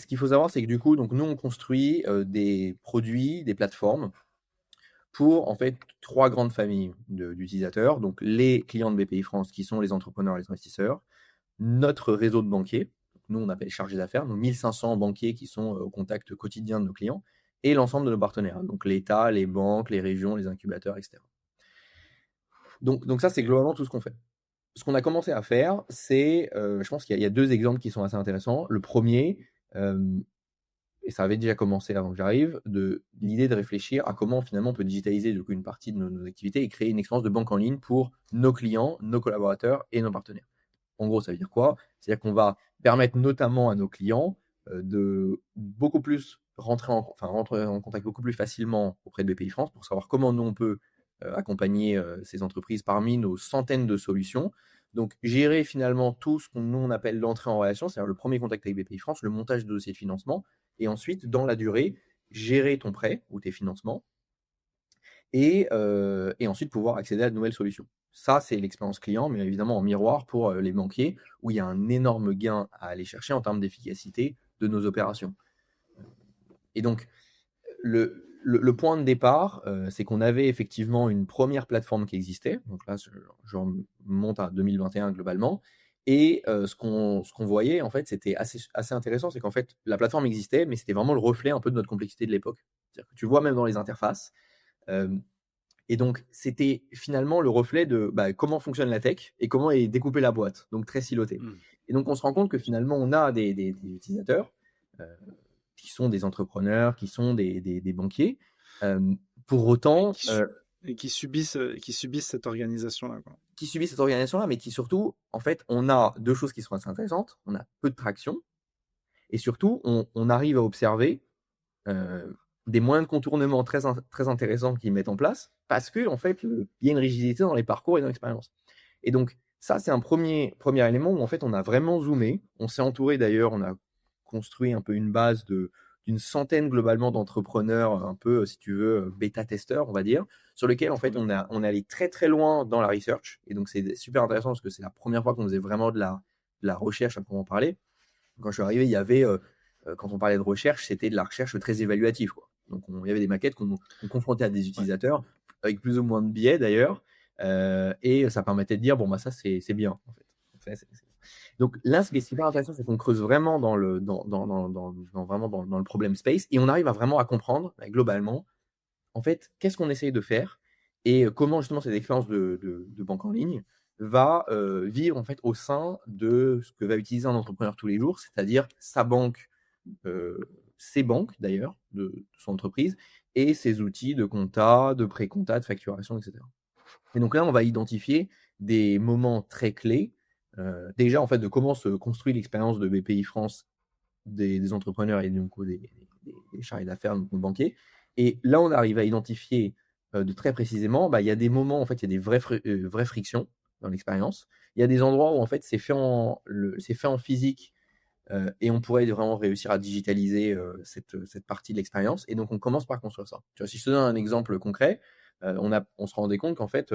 qu'il faut savoir, c'est que du coup, donc, nous, on construit des produits, des plateformes pour en fait 3 grandes familles d'utilisateurs. Donc, les clients de BPI France qui sont les entrepreneurs et les investisseurs, notre réseau de banquiers, nous on appelle chargés d'affaires, nos 1500 banquiers qui sont au contact quotidien de nos clients, et l'ensemble de nos partenaires, donc l'État, les banques, les régions, les incubateurs, etc. Donc ça, c'est globalement tout ce qu'on fait. Ce qu'on a commencé à faire, c'est, je pense qu'il y a 2 exemples qui sont assez intéressants. Le premier, et ça avait déjà commencé avant que j'arrive, l'idée de réfléchir à comment finalement on peut digitaliser du coup une partie de nos activités et créer une expérience de banque en ligne pour nos clients, nos collaborateurs et nos partenaires. En gros, ça veut dire quoi? C'est-à-dire qu'on va permettre notamment à nos clients de beaucoup plus rentrer en contact beaucoup plus facilement auprès de BPI France pour savoir comment nous on peut accompagner ces entreprises parmi nos centaines de solutions. Donc, gérer finalement tout ce qu'on nous on appelle l'entrée en relation, c'est-à-dire le premier contact avec BPI France, le montage de dossier de financement, et ensuite, dans la durée, gérer ton prêt ou tes financements, et ensuite pouvoir accéder à de nouvelles solutions. Ça, c'est l'expérience client, mais évidemment en miroir pour les banquiers, où il y a un énorme gain à aller chercher en termes d'efficacité de nos opérations. Et donc, le point de départ, c'est qu'on avait effectivement une première plateforme qui existait. Donc là, je remonte à 2021 globalement. Et ce qu'on voyait, en fait, c'était assez intéressant, c'est qu'en fait, la plateforme existait, mais c'était vraiment le reflet un peu de notre complexité de l'époque. C'est-à-dire que tu vois même dans les interfaces. Et donc, c'était finalement le reflet de comment fonctionne la tech et comment est découpée la boîte, donc très siloté. Et donc, on se rend compte que finalement, on a des utilisateurs qui sont des entrepreneurs, qui sont des banquiers. Pour autant... Et qui subissent cette organisation-là. Qui subissent cette organisation-là, mais qui surtout, en fait, on a 2 choses qui sont assez intéressantes. On a peu de traction et surtout, on arrive à observer des moyens de contournement très intéressants qu'ils mettent en place parce que en fait, il y a une rigidité dans les parcours et dans l'expérience. Et donc, ça, c'est un premier élément où en fait, on a vraiment zoomé. On s'est entouré d'ailleurs, on a construit un peu une base d'une centaine globalement d'entrepreneurs, un peu, si tu veux, bêta-testeurs, on va dire, sur lesquels en fait, on est allé très très loin dans la research. Et donc, c'est super intéressant parce que c'est la première fois qu'on faisait vraiment de la recherche à proprement parler. Quand je suis arrivé, il y avait, quand on parlait de recherche, c'était de la recherche très évaluative, quoi. Donc, il y avait des maquettes qu'on confrontait à des utilisateurs, avec plus ou moins de biais d'ailleurs, et ça permettait de dire, bon, ça, c'est bien, en fait. Donc là, ce qui est super intéressant, c'est qu'on creuse vraiment dans le problem space, et on arrive à vraiment à comprendre, globalement, en fait, qu'est-ce qu'on essaye de faire, et comment justement cette expérience de banque en ligne va vivre en fait au sein de ce que va utiliser un entrepreneur tous les jours, c'est-à-dire sa banque, ses banques d'ailleurs de son entreprise, et ses outils de compta, de pré-compta, de facturation, etc. Et donc là, on va identifier des moments très clés, déjà en fait de comment se construit l'expérience de BPI France, des entrepreneurs et donc des chargés d'affaires, donc nos banquiers. Et là, on arrive à identifier de très précisément, il y a des moments, en fait, il y a des vraies frictions dans l'expérience. Il y a des endroits où, en fait, c'est fait en physique et on pourrait vraiment réussir à digitaliser cette partie de l'expérience. Et donc, on commence par construire ça. Tu vois, si je te donne un exemple concret, on se rendait compte qu'en fait,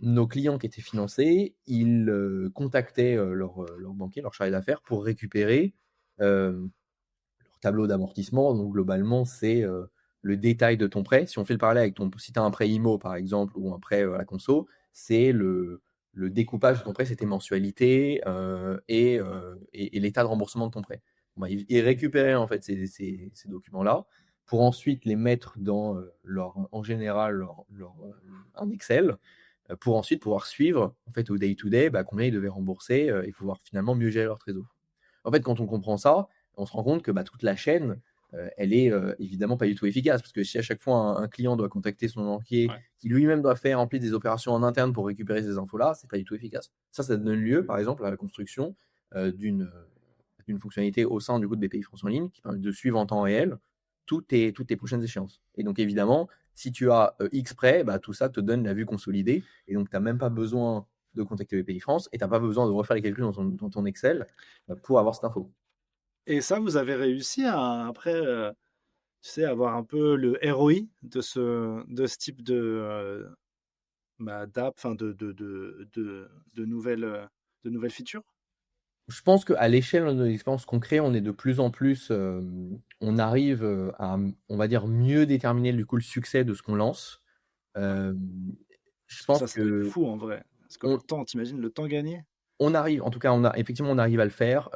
nos clients qui étaient financés, ils contactaient leur banquier, leur chargé d'affaires pour récupérer leur tableau d'amortissement. Donc globalement, c'est le détail de ton prêt. Si on fait le parallèle avec si tu as un prêt IMO par exemple ou un prêt à la conso, c'est le découpage de ton prêt, c'est tes mensualités et l'état de remboursement de ton prêt. Ils récupéraient en fait ces documents-là pour ensuite les mettre dans en général un Excel pour ensuite pouvoir suivre en fait au day-to-day combien ils devaient rembourser et pouvoir finalement mieux gérer leur trésor. En fait, quand on comprend ça, on se rend compte que toute la chaîne, elle est évidemment pas du tout efficace, parce que si à chaque fois un client doit contacter son banquier, qui lui-même doit faire remplir des opérations en interne pour récupérer ces infos-là, c'est pas du tout efficace. Ça donne lieu, par exemple, à la construction d'une fonctionnalité au sein du coup de BPI France en ligne qui permet de suivre en temps réel toutes tes prochaines échéances. Et donc évidemment, si tu as X prêts, tout ça te donne la vue consolidée, et donc tu n'as même pas besoin de contacter BPI France, et tu n'as pas besoin de refaire les calculs dans ton Excel pour avoir cette info. Et ça, vous avez réussi à, après, avoir un peu le ROI de ce type d'app, de nouvelles features? Je pense qu'à l'échelle de l'expérience qu'on crée, on est de plus en plus, on arrive à, on va dire, mieux déterminer du coup le succès de ce qu'on lance. Je pense ça doit être fou en vrai. Parce que le temps, t'imagines le temps gagné? On arrive, en tout cas, effectivement, on arrive à le faire.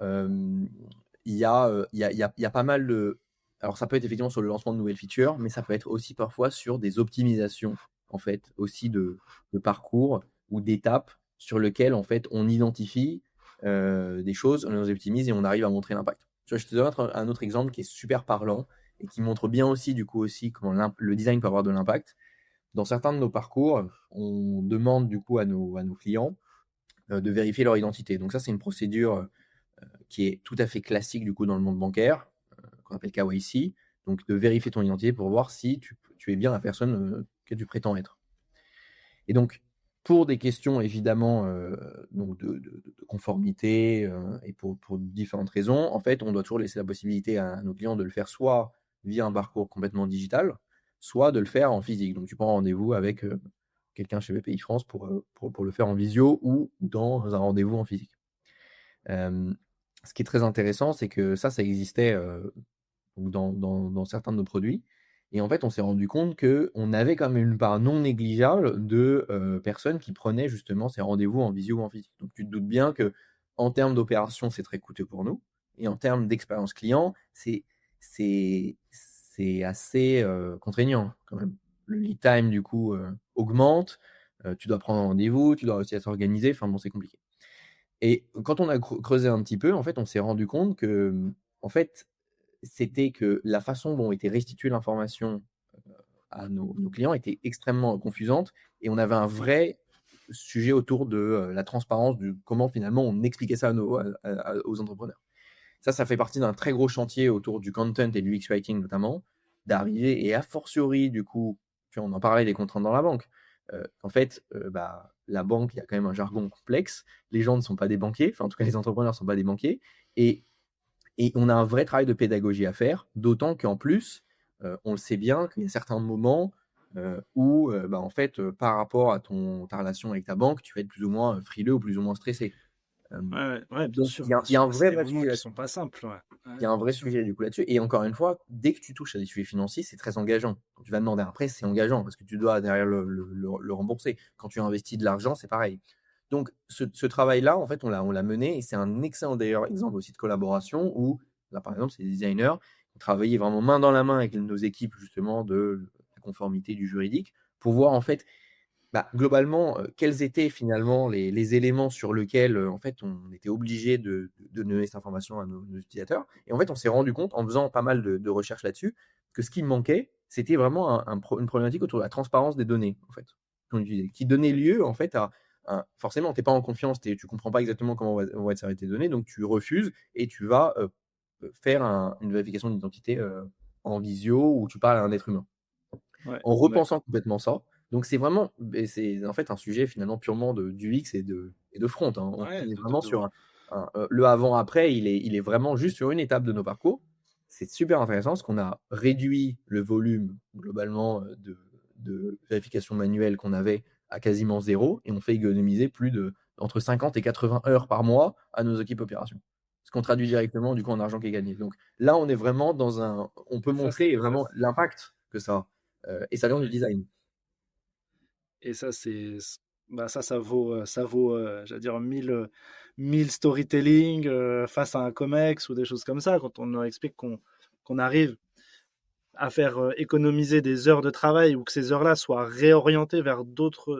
Il y a pas mal de... alors ça peut être effectivement sur le lancement de nouvelles features, mais ça peut être aussi parfois sur des optimisations, en fait, aussi de parcours ou d'étapes sur lesquelles, en fait, on identifie des choses, on les optimise et on arrive à montrer l'impact. Tu vois, je te donne un autre exemple qui est super parlant et qui montre bien aussi, du coup, aussi comment le design peut avoir de l'impact. Dans certains de nos parcours, on demande du coup à nos clients de vérifier leur identité. Donc ça, c'est une procédure qui est tout à fait classique du coup dans le monde bancaire, qu'on appelle KYC. Donc de vérifier ton identité pour voir si tu es bien la personne que tu prétends être. Et donc, pour des questions évidemment donc de conformité et pour différentes raisons, en fait, on doit toujours laisser la possibilité à nos clients de le faire soit via un parcours complètement digital, soit de le faire en physique. Donc, tu prends rendez-vous avec quelqu'un chez BPI France pour le faire en visio ou dans un rendez-vous en physique. Ce qui est très intéressant, c'est que ça existait dans certains de nos produits. Et en fait, on s'est rendu compte qu'on avait quand même une part non négligeable de personnes qui prenaient justement ces rendez-vous en visio ou en physique. Donc tu te doutes bien que en termes d'opération, c'est très coûteux pour nous. Et en termes d'expérience client, c'est assez contraignant quand même. Le lead time, du coup, augmente. Tu dois prendre un rendez-vous, tu dois aussi être organisé. Enfin bon, c'est compliqué. Et quand on a creusé un petit peu, en fait, on s'est rendu compte que, en fait, c'était que la façon dont était restituée l'information à nos clients était extrêmement confusante et on avait un vrai sujet autour de la transparence, de comment finalement on expliquait ça aux entrepreneurs. Ça fait partie d'un très gros chantier autour du content et du UX writing notamment, d'arriver et a fortiori, du coup, on en parlait des contraintes dans la banque. En fait, la banque, il y a quand même un jargon complexe. Les gens ne sont pas des banquiers, enfin en tout cas les entrepreneurs ne sont pas des banquiers. Et on a un vrai travail de pédagogie à faire, d'autant qu'en plus, on le sait bien qu'il y a certains moments où, en fait, par rapport à ta relation avec ta banque, tu vas être plus ou moins frileux ou plus ou moins stressé. Ouais, bien Donc, sûr, il bien y a sûr. un C'est vrai des moments sujet qui là-dessus. sont pas simples. Ouais. Il y a un Bien vrai sûr. sujet du coup là-dessus. Et encore une fois, dès que tu touches à des sujets financiers, c'est très engageant. Quand tu vas demander un prêt, c'est engageant parce que tu dois derrière le rembourser. Quand tu investis de l'argent, c'est pareil. Donc, ce travail-là, en fait, on l'a mené et c'est un excellent d'ailleurs exemple aussi de collaboration où, là, par exemple, c'est des designers qui ont travaillé vraiment main dans la main avec nos équipes justement de la conformité du juridique pour voir en fait globalement, quels étaient finalement les éléments sur lesquels, en fait, on était obligé de donner cette information à nos utilisateurs et en fait, on s'est rendu compte, en faisant pas mal de recherches là-dessus, que ce qui manquait, c'était vraiment une problématique autour de la transparence des données, en fait, qu'on utilisait, qui donnait lieu, en fait, à forcément, tu es pas en confiance, tu comprends pas exactement comment vont être servis tes données, donc tu refuses et tu vas, faire une vérification d'identité, en visio où tu parles à un être humain. Ouais, En repensant d'accord. complètement ça. Donc c'est vraiment c'est en fait un sujet finalement purement du X et de front, hein. On Ouais, est vraiment de- sur le avant-après, il est vraiment juste sur une étape de nos parcours. C'est super intéressant parce qu'on a réduit le volume globalement, de vérification manuelle qu'on avait à quasiment 0 et on fait économiser plus entre 50 et 80 heures par mois à nos équipes opérations. Ce qu'on traduit directement du coup en argent qui est gagné. Donc là, on est vraiment on peut Ça, montrer vraiment l'impact que ça a. Et ça vient du design. et ça, ça vaut, j'allais dire, 1000 storytelling face à un comex ou des choses comme ça, quand on leur explique qu'on arrive à faire économiser des heures de travail ou que ces heures-là soient réorientées vers d'autres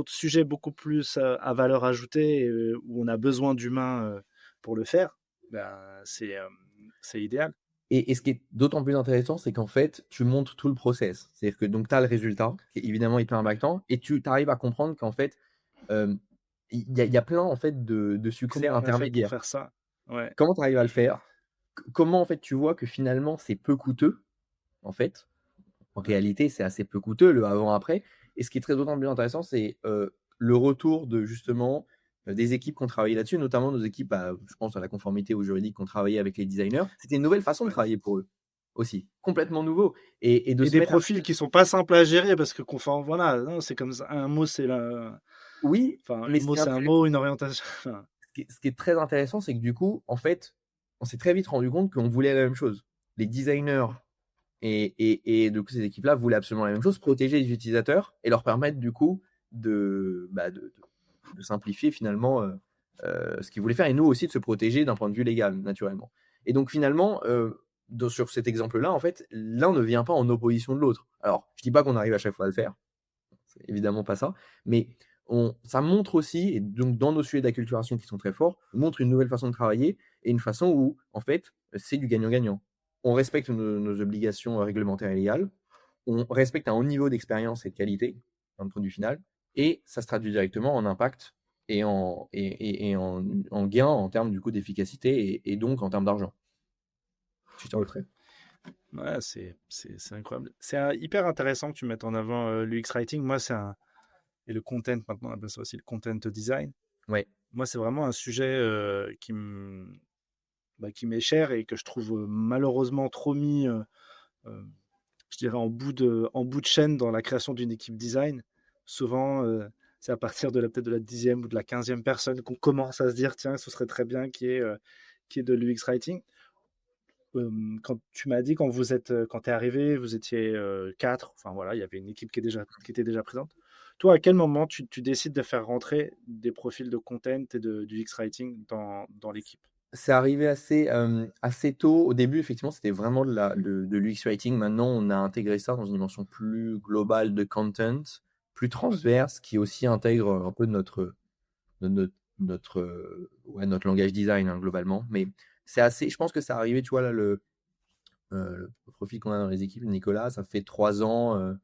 sujets beaucoup plus à valeur ajoutée où on a besoin d'humains pour le faire, ben, c'est idéal. Et ce qui est d'autant plus intéressant, c'est qu'en fait, tu montres tout le process. C'est-à-dire que donc tu as le résultat, qui est évidemment hyper impactant, et tu arrives à comprendre qu'en fait, il y a plein en fait de succès Comment on a fait pour intermédiaires. faire ça? Ouais. Comment tu arrives à le faire? Comment en fait tu vois que finalement c'est peu coûteux, en fait. En Ouais. réalité, c'est assez peu coûteux, le avant-après. Et ce qui est très d'autant plus intéressant, c'est le retour de justement des équipes qui ont travaillé là-dessus, notamment nos équipes, je pense à la conformité au juridique, qui ont travaillé avec les designers. C'était une nouvelle façon de Ouais. travailler pour eux aussi, complètement nouveau. Et de Et se des mettre à... profils qui sont pas simples à gérer parce que enfin, voilà, non, c'est comme ça. Un mot, c'est Oui, enfin, mais un mot, c'est un mot, une orientation. Enfin, ce qui est très intéressant, c'est que du coup, en fait, on s'est très vite rendu compte qu'on voulait la même chose. Les designers et du coup, ces équipes-là voulaient absolument la même chose, protéger les utilisateurs et leur permettre du coup de simplifier finalement ce qu'ils voulaient faire et nous aussi de se protéger d'un point de vue légal, naturellement. Et donc finalement, sur cet exemple-là, en fait, l'un ne vient pas en opposition de l'autre. Alors, je dis pas qu'on arrive à chaque fois à le faire, c'est évidemment pas ça, mais ça montre aussi, et donc dans nos sujets d'acculturation qui sont très forts, montre une nouvelle façon de travailler et une façon où, en fait, c'est du gagnant-gagnant. On respecte nos obligations réglementaires et légales, on respecte un haut niveau d'expérience et de qualité dans le produit final, et ça se traduit directement en impact et en gain en termes du coup d'efficacité et donc en termes d'argent. Je te retrait. Ouais, c'est incroyable. C'est hyper intéressant que tu mettes en avant l'UX Writing. Moi, et le content, maintenant, on appelle ça aussi le content design. Ouais. Moi, c'est vraiment un sujet qui m'est cher et que je trouve malheureusement trop mis, je dirais, en bout de chaîne dans la création d'une équipe design. Souvent, c'est à partir de peut-être de la 10e ou de la 15e personne qu'on commence à se dire, tiens, ce serait très bien qu'il y ait de l'UX Writing. Quand tu m'as dit quand tu es arrivé, vous étiez 4, enfin voilà, il y avait une équipe qui était déjà présente. Toi, à quel moment tu décides de faire rentrer des profils de content et du X-Writing dans l'équipe? C'est arrivé assez tôt. Au début, effectivement, c'était vraiment de l'UX Writing. Maintenant, on a intégré ça dans une dimension plus globale de content, plus transverse, qui aussi intègre un peu notre langage design, hein, globalement. Mais je pense que c'est arrivé, tu vois, là, le profil qu'on a dans les équipes, Nicolas, ça fait 3 ans,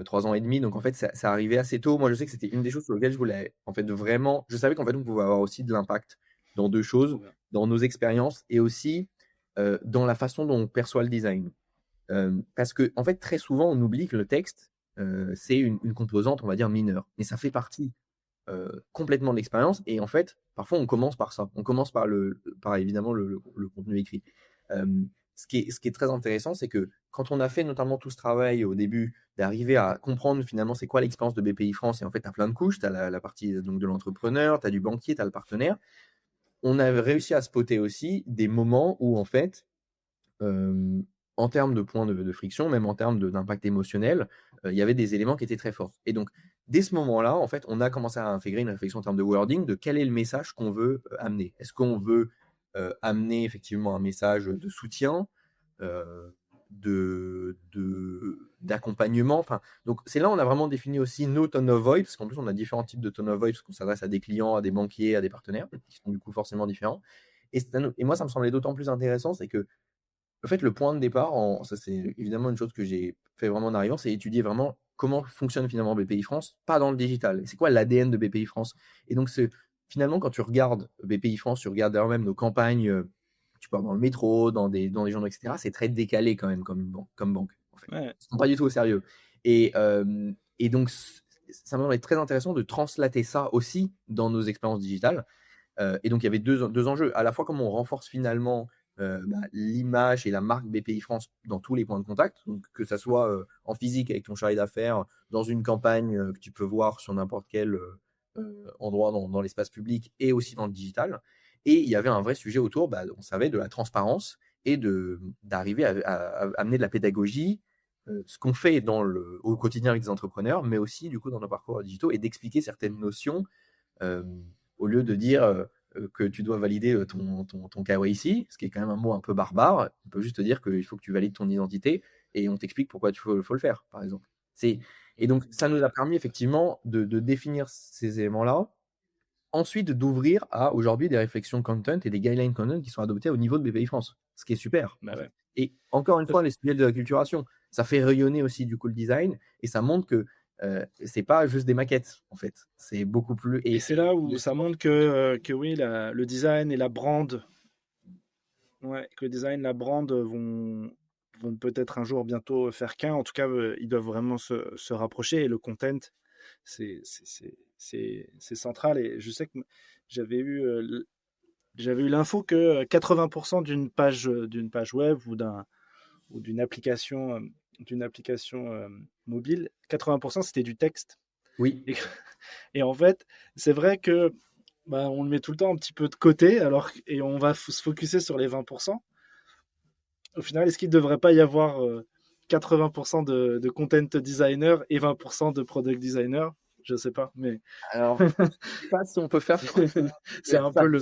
3 ans et demi. Donc, en fait, ça arrivait assez tôt. Moi, je sais que c'était une des choses sur lesquelles je voulais, en fait, vraiment. Je savais qu'en fait, on pouvait avoir aussi de l'impact dans 2 choses, dans nos expériences et aussi dans la façon dont on perçoit le design. Parce que, en fait, très souvent, on oublie que le texte, c'est une composante, on va dire, mineure. Mais ça fait partie complètement de l'expérience. Et en fait, parfois, on commence par ça. On commence par évidemment le contenu écrit. Ce qui est très intéressant, c'est que quand on a fait notamment tout ce travail au début, d'arriver à comprendre finalement c'est quoi l'expérience de BPI France, et en fait, tu as plein de couches, tu as la partie donc, de l'entrepreneur, tu as du banquier, tu as le partenaire. On a réussi à spotter aussi des moments où, en fait, en termes de points de friction, même en termes d'impact émotionnel, il y avait des éléments qui étaient très forts. Et donc, dès ce moment-là, en fait, on a commencé à intégrer une réflexion en termes de wording, de quel est le message qu'on veut amener. Est-ce qu'on veut amener effectivement un message de soutien, d'accompagnement. Enfin, donc c'est là on a vraiment défini aussi nos tone of voice, parce qu'en plus on a différents types de tone of voice, parce qu'on s'adresse à des clients, à des banquiers, à des partenaires, qui sont du coup forcément différents. Et moi ça me semblait d'autant plus intéressant, c'est que en fait le point de départ, ça c'est évidemment une chose que j'ai fait vraiment en arrivant, c'est étudier vraiment comment fonctionne finalement BPI France, pas dans le digital. C'est quoi l'ADN de BPI France? Et donc finalement quand tu regardes BPI France, tu regardes d'ailleurs même nos campagnes, tu pars dans le métro, dans des journaux, etc. C'est très décalé quand même comme banque. En fait. Ouais. Ils ne sont pas du tout au sérieux. Et donc, ça me semble très intéressant de translater ça aussi dans nos expériences digitales. Et donc, il y avait deux enjeux. À la fois, comment on renforce finalement l'image et la marque BPI France dans tous les points de contact, donc que ça soit en physique avec ton chargé d'affaires, dans une campagne que tu peux voir sur n'importe quel endroit dans l'espace public, et aussi dans le digital. Et il y avait un vrai sujet autour, on savait, de la transparence et d'arriver à amener de la pédagogie, ce qu'on fait au quotidien avec des entrepreneurs, mais aussi du coup dans nos parcours digitaux, et d'expliquer certaines notions au lieu de dire que tu dois valider ton KYC, ce qui est quand même un mot un peu barbare. On peut juste te dire qu'il faut que tu valides ton identité et on t'explique pourquoi il faut le faire, par exemple. Et donc, ça nous a permis effectivement de définir ces éléments-là. Ensuite, d'ouvrir à aujourd'hui des réflexions content et des guidelines content qui sont adoptées au niveau de BPI France, ce qui est super. Bah ouais. Et encore une fois, les sujets de l'acculturation, ça fait rayonner aussi du coup le design, et ça montre que c'est pas juste des maquettes en fait, c'est beaucoup plus. Et c'est là où ça montre que oui, le design et la brand, que le design, la brand vont peut-être un jour bientôt faire qu'un. En tout cas, ils doivent vraiment se rapprocher, et le content, c'est central. Et je sais que j'avais eu l'info que 80% d'une page web ou d'une application mobile, 80% c'était du texte. Oui. Et en fait, c'est vrai que on le met tout le temps un petit peu de côté, et on va se focuser sur les 20%. Au final, est-ce qu'il ne devrait pas y avoir 80% de content designer et 20% de product designer? Je ne sais pas, mais... Alors, je ne sais pas si on peut faire... c'est un peu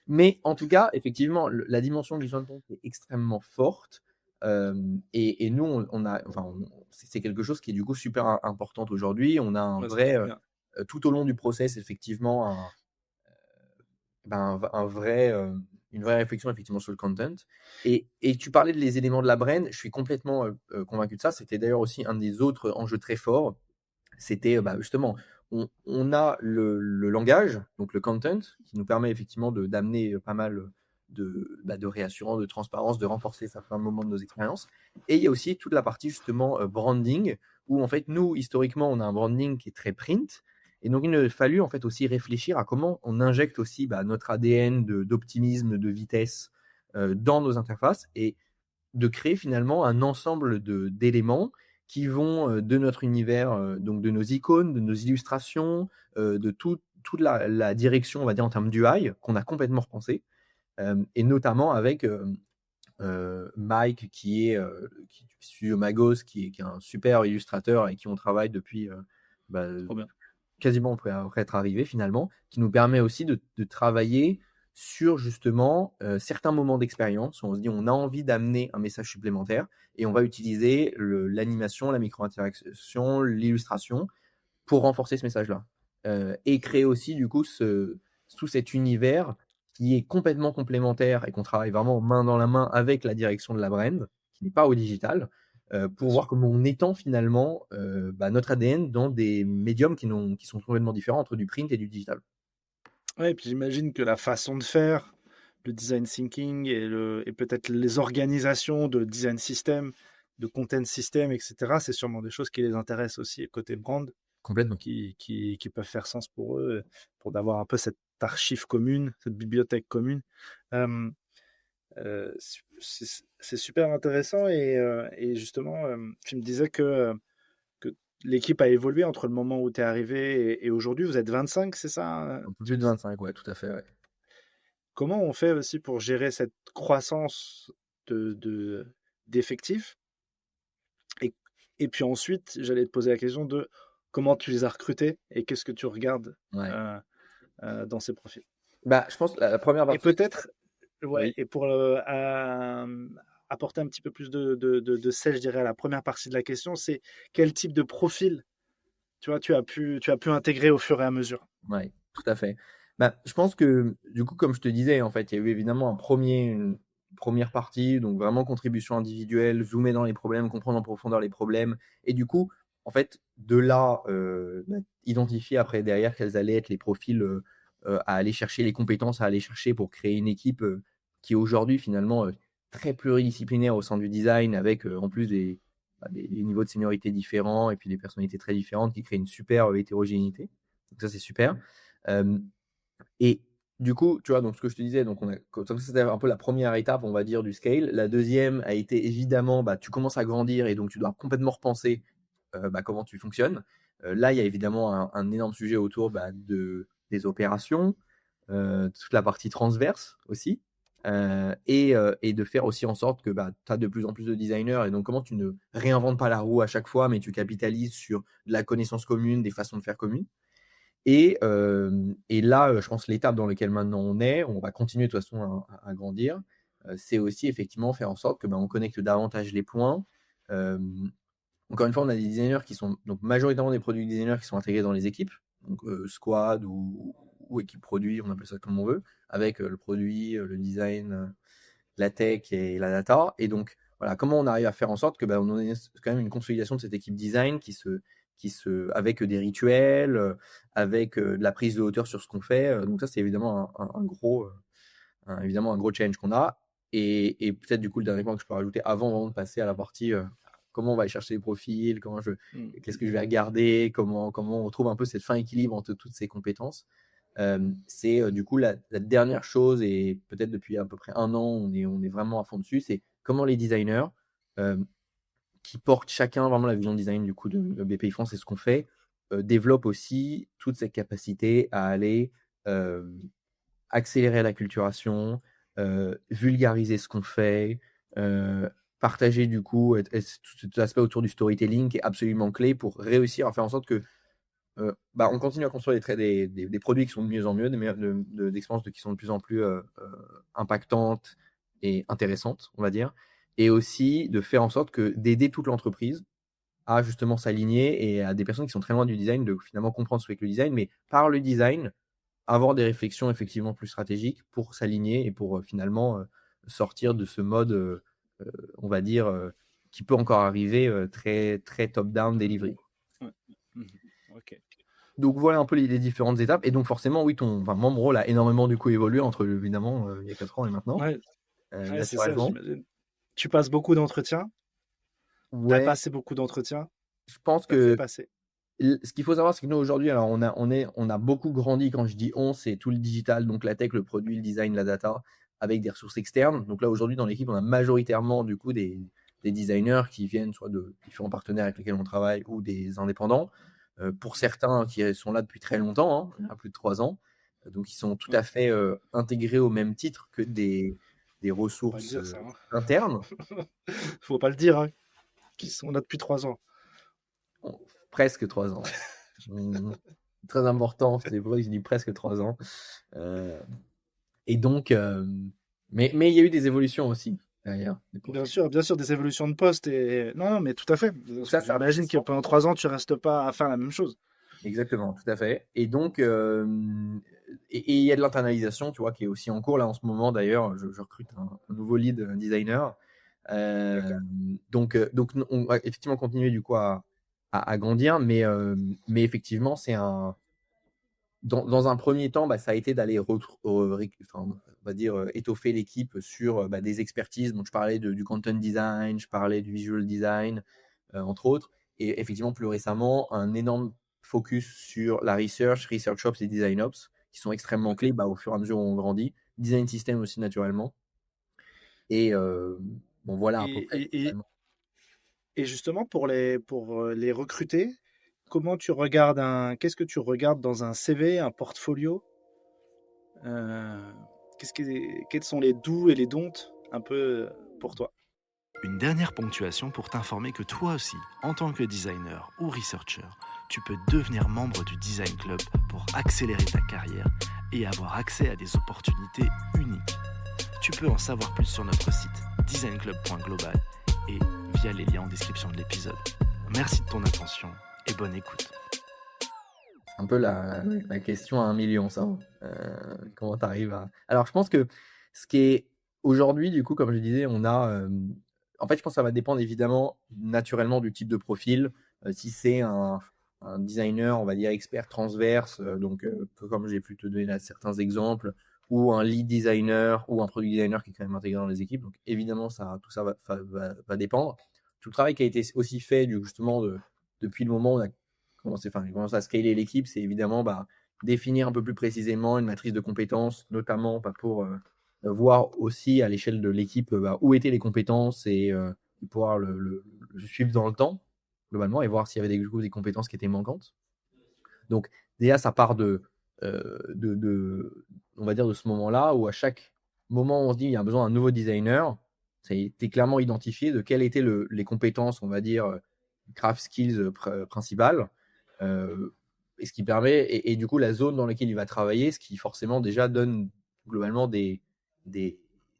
Mais en tout cas, effectivement, la dimension du content est extrêmement forte. Et nous, c'est quelque chose qui est du coup super important aujourd'hui. On a un Ouais, c'est vrai, trop bien. tout au long du process, effectivement, un vrai, une vraie réflexion effectivement sur le content. Et tu parlais des éléments de la brand, je suis complètement convaincu de ça. C'était d'ailleurs aussi un des autres enjeux très forts. C'était justement, on a le langage, donc le content, qui nous permet effectivement d'amener pas mal de réassurance, de transparence, de renforcer certains moments de nos expériences. Et il y a aussi toute la partie justement branding, où en fait, nous, historiquement, on a un branding qui est très print. Et donc, il a fallu en fait aussi réfléchir à comment on injecte aussi notre ADN d'optimisme, de vitesse dans nos interfaces et de créer finalement un ensemble d'éléments qui vont de notre univers, donc de nos icônes, de nos illustrations, de toute la direction, on va dire, en termes d'UI, qu'on a complètement repensé, et notamment avec Mike, qui est Studio Magos, qui est un super illustrateur et qui on travaille depuis Trop bien. quasiment après être arrivé finalement, qui nous permet aussi de travailler sur justement certains moments d'expérience. On se dit on a envie d'amener un message supplémentaire et on va utiliser l'animation, la micro-interaction, l'illustration pour renforcer ce message-là. Et créer aussi du coup tout cet univers qui est complètement complémentaire et qu'on travaille vraiment main dans la main avec la direction de la brand, qui n'est pas au digital, pour voir comment on étend finalement notre ADN dans des médiums qui sont complètement différents entre du print et du digital. Ouais, et puis j'imagine que la façon de faire, le design thinking et peut-être les organisations de design system, de content system, etc., c'est sûrement des choses qui les intéressent aussi côté brand, Complètement. qui peuvent faire sens pour eux, pour d'avoir un peu cette archive commune, cette bibliothèque commune. Euh, c'est super intéressant et justement, tu me disais que l'équipe a évolué entre le moment où tu es arrivé et aujourd'hui. Vous êtes 25, c'est ça, hein? Un peu plus de 25, ouais, tout à fait. Ouais. Comment on fait aussi pour gérer cette croissance d'effectifs et, et puis ensuite, j'allais te poser la question de comment tu les as recrutés et qu'est-ce que tu regardes Ouais. dans ces profils. Je pense que la première Et partie. peut-être, ouais, Oui. et pour apporter un petit peu plus de sel, je dirais, à la première partie de la question, c'est quel type de profil tu as pu intégrer au fur et à mesure. Ouais, tout à fait. Je pense que, du coup, comme je te disais, en fait, il y a eu évidemment une première partie, donc vraiment contribution individuelle, zoomer dans les problèmes, comprendre en profondeur les problèmes, et du coup, en fait, de là, identifier après derrière quels allaient être les profils à aller chercher, les compétences à aller chercher pour créer une équipe qui est aujourd'hui finalement très pluridisciplinaire au sein du design, avec en plus des niveaux de seniorité différents et puis des personnalités très différentes qui créent une super hétérogénéité. Donc ça, c'est super. Et du coup, tu vois, donc ce que je te disais, donc ça, c'était un peu la première étape, on va dire, du scale. La deuxième a été évidemment, tu commences à grandir et donc tu dois complètement repenser comment tu fonctionnes. Là, il y a évidemment un énorme sujet autour des opérations, toute la partie transverse aussi, et de faire aussi en sorte que tu as de plus en plus de designers et donc comment tu ne réinventes pas la roue à chaque fois, mais tu capitalises sur de la connaissance commune, des façons de faire communes. Et là, je pense l'étape dans laquelle maintenant on va continuer de toute façon à grandir, c'est aussi effectivement faire en sorte que on connecte davantage les points. Encore une fois, on a des designers qui sont donc majoritairement des produits designers qui sont intégrés dans les équipes, donc squad ou équipe produit, on appelle ça comme on veut, avec le produit, le design, la tech et la data. Et donc, voilà, comment on arrive à faire en sorte que on ait quand même une consolidation de cette équipe design avec des rituels, avec de la prise de hauteur sur ce qu'on fait. Donc ça, c'est évidemment évidemment un gros challenge qu'on a. Et peut-être du coup, le dernier point que je peux rajouter avant vraiment de passer à la partie comment on va aller chercher les profils, qu'est-ce que je vais regarder, comment on trouve un peu cette fin équilibre entre toutes ces compétences. C'est du coup la dernière chose, et peut-être depuis à peu près un an, on est vraiment à fond dessus, c'est comment les designers qui portent chacun vraiment la vision design du coup de BPI France et ce qu'on fait, développent aussi toute cette capacité à aller accélérer la culturation, vulgariser ce qu'on fait, partager du coup tout cet aspect autour du storytelling qui est absolument clé pour réussir à faire en sorte que on continue à construire des produits qui sont de mieux en mieux, d'expériences qui sont de plus en plus impactantes et intéressantes, on va dire, et aussi de faire en sorte d'aider toute l'entreprise à justement s'aligner et à des personnes qui sont très loin du design, de finalement comprendre ce qu'est le design, mais par le design, avoir des réflexions effectivement plus stratégiques pour s'aligner et pour finalement sortir de ce mode, on va dire, qui peut encore arriver très, très top-down delivery. Ouais. Ok. Donc voilà un peu les différentes étapes. Et donc forcément, oui, mon rôle a énormément du coup évolué entre évidemment il y a 4 ans et maintenant. Ouais, c'est ça, Naturellement. j'imagine. Tu passes beaucoup d'entretiens. Tu as Ouais, passé beaucoup d'entretiens. je pense Tu as fait que passer. ce qu'il faut savoir, c'est que nous aujourd'hui, alors on a beaucoup grandi. Quand je dis on, c'est tout le digital, donc la tech, le produit, le design, la data, avec des ressources externes. Donc là aujourd'hui dans l'équipe, on a majoritairement du coup des designers qui viennent soit de différents partenaires avec lesquels on travaille ou des indépendants. Pour certains qui sont là depuis très longtemps, à plus de 3 ans, donc ils sont tout à fait intégrés au même titre que des Faut pas le ressources dire, ça. internes. Faut pas le dire, hein. Qui sont là depuis 3 ans. Presque 3 ans. Très important, c'est pour ça que je dis presque 3 ans. Et donc, mais il y a eu des évolutions aussi derrière. Bien sûr, des évolutions de poste. Non, mais tout à fait. Ça J'imagine que pendant 3 ans, tu restes pas à faire la même chose. Exactement, tout à fait. Et donc, et il y a de l'internalisation, tu vois, qui est aussi en cours là en ce moment. D'ailleurs, je recrute un nouveau lead designer. Donc, on va effectivement continuer du coup à grandir, mais effectivement, c'est dans un premier temps, ça a été d'aller on va dire étoffer l'équipe sur des expertises. Donc, je parlais du content design, je parlais du visual design, entre autres. Et effectivement, plus récemment, un énorme focus sur la research ops et design ops, qui sont extrêmement clés au fur et à mesure où on grandit. Design system aussi, naturellement. Et voilà à peu près. Et justement, pour les recruter, qu'est-ce que tu regardes dans un CV, un portfolio? Quels sont les do's et les don'ts un peu pour toi? Une dernière ponctuation pour t'informer que toi aussi, en tant que designer ou researcher, tu peux devenir membre du Design Club pour accélérer ta carrière et avoir accès à des opportunités uniques. Tu peux en savoir plus sur notre site designclub.global et via les liens en description de l'épisode. Merci de ton attention et bonne écoute. C'est un peu la question à 1 million, ça. Comment tu arrives à... Alors, je pense que ce qui est aujourd'hui, du coup, comme je disais, on a... en fait, je pense que ça va dépendre évidemment naturellement du type de profil. Si c'est un designer, on va dire expert transverse, donc comme j'ai pu te donner là, certains exemples, ou un lead designer ou un product designer qui est quand même intégré dans les équipes. Donc évidemment, tout ça va dépendre. Tout le travail qui a été aussi fait justement depuis le moment où on a commencé à scaler l'équipe, c'est évidemment définir un peu plus précisément une matrice de compétences, notamment pour voir aussi à l'échelle de l'équipe où étaient les compétences et pouvoir le suivre dans le temps, globalement, et voir s'il y avait des compétences qui étaient manquantes. Donc, déjà, ça part on va dire, de ce moment-là où à chaque moment où on se dit il y a besoin d'un nouveau designer, ça a été clairement identifié de quelles étaient les compétences, on va dire, craft skills principales, et ce qui permet, et du coup, la zone dans laquelle il va travailler, ce qui forcément déjà donne globalement des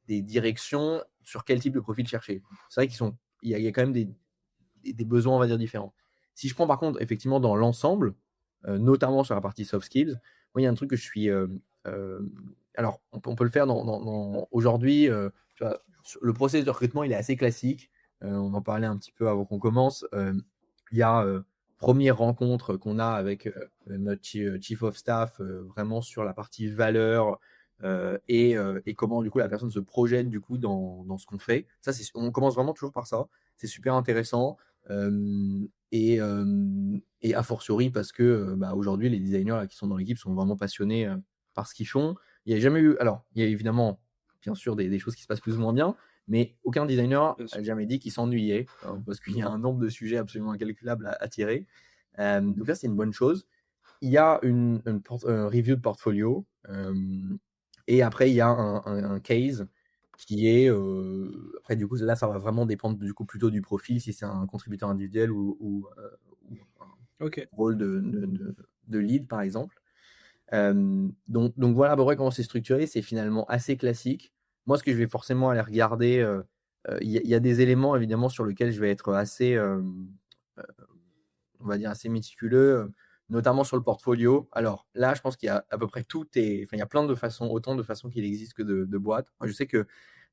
directions sur quel type de profil chercher. C'est vrai qu'il y a quand même des besoins, on va dire, différents. Si je prends par contre, effectivement, dans l'ensemble, notamment sur la partie soft skills, moi, il y a un truc que je suis. Alors, on peut le faire aujourd'hui. Le processus de recrutement, il est assez classique. On en parlait un petit peu avant qu'on commence. Il y a première rencontre qu'on a avec notre chief of staff, vraiment sur la partie valeur et comment du coup la personne se projette du coup dans ce qu'on fait. Ça, on commence vraiment toujours par ça. C'est super intéressant. Et a fortiori parce que aujourd'hui les designers là, qui sont dans l'équipe sont vraiment passionnés par ce qu'ils font. Il n'y a jamais eu, alors il y a évidemment bien sûr des choses qui se passent plus ou moins bien, mais aucun designer n'a jamais dit qu'il s'ennuyait parce qu'il y a un nombre de sujets absolument incalculable à tirer. Donc là c'est une bonne chose. Il y a une review de portfolio et après il y a un case qui est après du coup là ça va vraiment dépendre du coup plutôt du profil, si c'est un contributeur individuel ou Ok. rôle de lead, par exemple. Donc voilà à peu près comment c'est structuré. C'est finalement assez classique. Moi, ce que je vais forcément aller regarder, il y a des éléments évidemment sur lesquels je vais être assez, on va dire, assez méticuleux, notamment sur le portfolio. Alors là, je pense qu'il y a à peu près enfin, il y a plein de façons, autant de façons qu'il existe que de boîtes. Moi, je sais que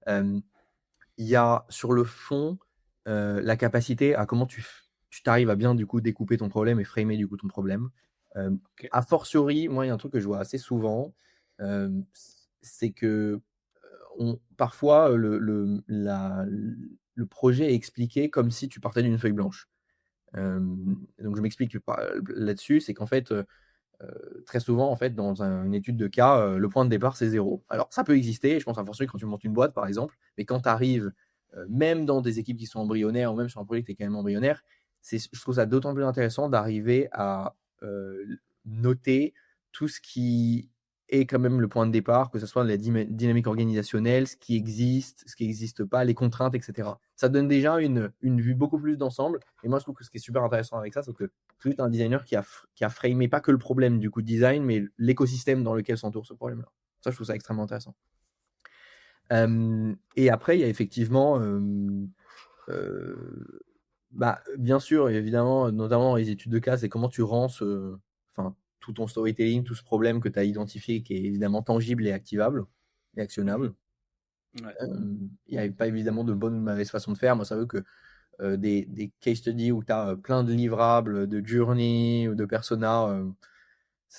il y a sur le fond la capacité à comment tu t'arrives à bien du coup découper ton problème et framer du coup ton problème. Ok. A fortiori, moi, il y a un truc que je vois assez souvent, euh, c'est que parfois le projet est expliqué comme si tu partais d'une feuille blanche. Donc je m'explique là-dessus, c'est qu'en fait, très souvent, en fait, dans une étude de cas, le point de départ, c'est 0. Alors, ça peut exister, je pense à fortiori quand tu montes une boîte, par exemple, mais quand tu arrives, même dans des équipes qui sont embryonnaires, ou même sur un projet qui est quand même embryonnaire, je trouve ça d'autant plus intéressant d'arriver à noter tout ce qui est quand même le point de départ, que ce soit la dynamique organisationnelle, ce qui n'existe pas, les contraintes, etc. Ça donne déjà une vue beaucoup plus d'ensemble. Et moi, je trouve que ce qui est super intéressant avec ça, c'est que plus un designer qui a framé pas que le problème du coup de design, mais l'écosystème dans lequel s'entoure ce problème-là. Ça, je trouve ça extrêmement intéressant. Et après, il y a effectivement, bien sûr, évidemment, notamment dans les études de cas, c'est comment tu rends tout ton storytelling, tout ce problème que tu as identifié, qui est évidemment tangible et activable et actionnable. Ouais. Il n'y a pas évidemment de bonne ou de mauvaise façon de faire. Moi, ça veut que des case studies où tu as plein de livrables, de journey ou de persona,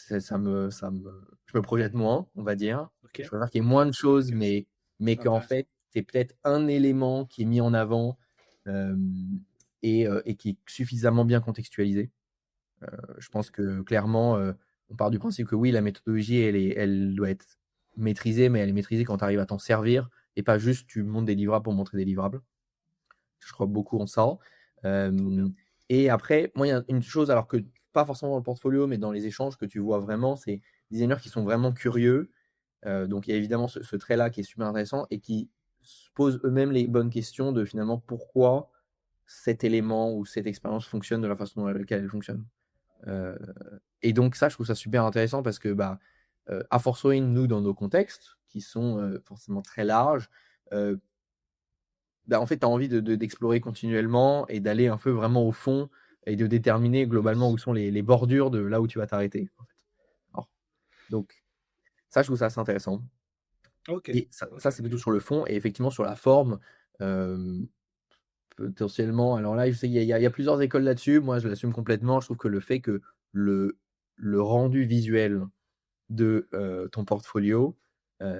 je me projette moins, on va dire. Ok. Je préfère qu'il y ait moins de choses, Ok. mais qu'en Intéressant. fait, c'est peut-être un élément qui est mis en avant euh, et qui est suffisamment bien contextualisé. Je pense que clairement, on part du principe que oui, la méthodologie, elle doit être maîtrisée, mais elle est maîtrisée quand tu arrives à t'en servir et pas juste tu montes des livrables pour montrer des livrables. Je crois beaucoup en ça. Trop bien. Et après, moi, il y a une chose, alors que pas forcément dans le portfolio, mais dans les échanges que tu vois vraiment, c'est des designers qui sont vraiment curieux. Donc, il y a évidemment ce trait-là qui est super intéressant et qui se posent eux-mêmes les bonnes questions de finalement pourquoi cet élément ou cette expérience fonctionne de la façon dans laquelle elle fonctionne. Et donc, ça, je trouve ça super intéressant parce que, a fortiori, nous, dans nos contextes, qui sont forcément très larges, en fait, tu as envie d'explorer continuellement et d'aller un peu vraiment au fond et de déterminer globalement où sont les bordures de là où tu vas t'arrêter. En fait. Alors, donc, ça, je trouve ça assez intéressant. Ok. Et Ok. ça c'est plutôt sur le fond. Et effectivement, sur la forme, potentiellement, alors là, je sais, il y a plusieurs écoles là-dessus. Moi, je l'assume complètement. Je trouve que le fait que le rendu visuel de ton portfolio,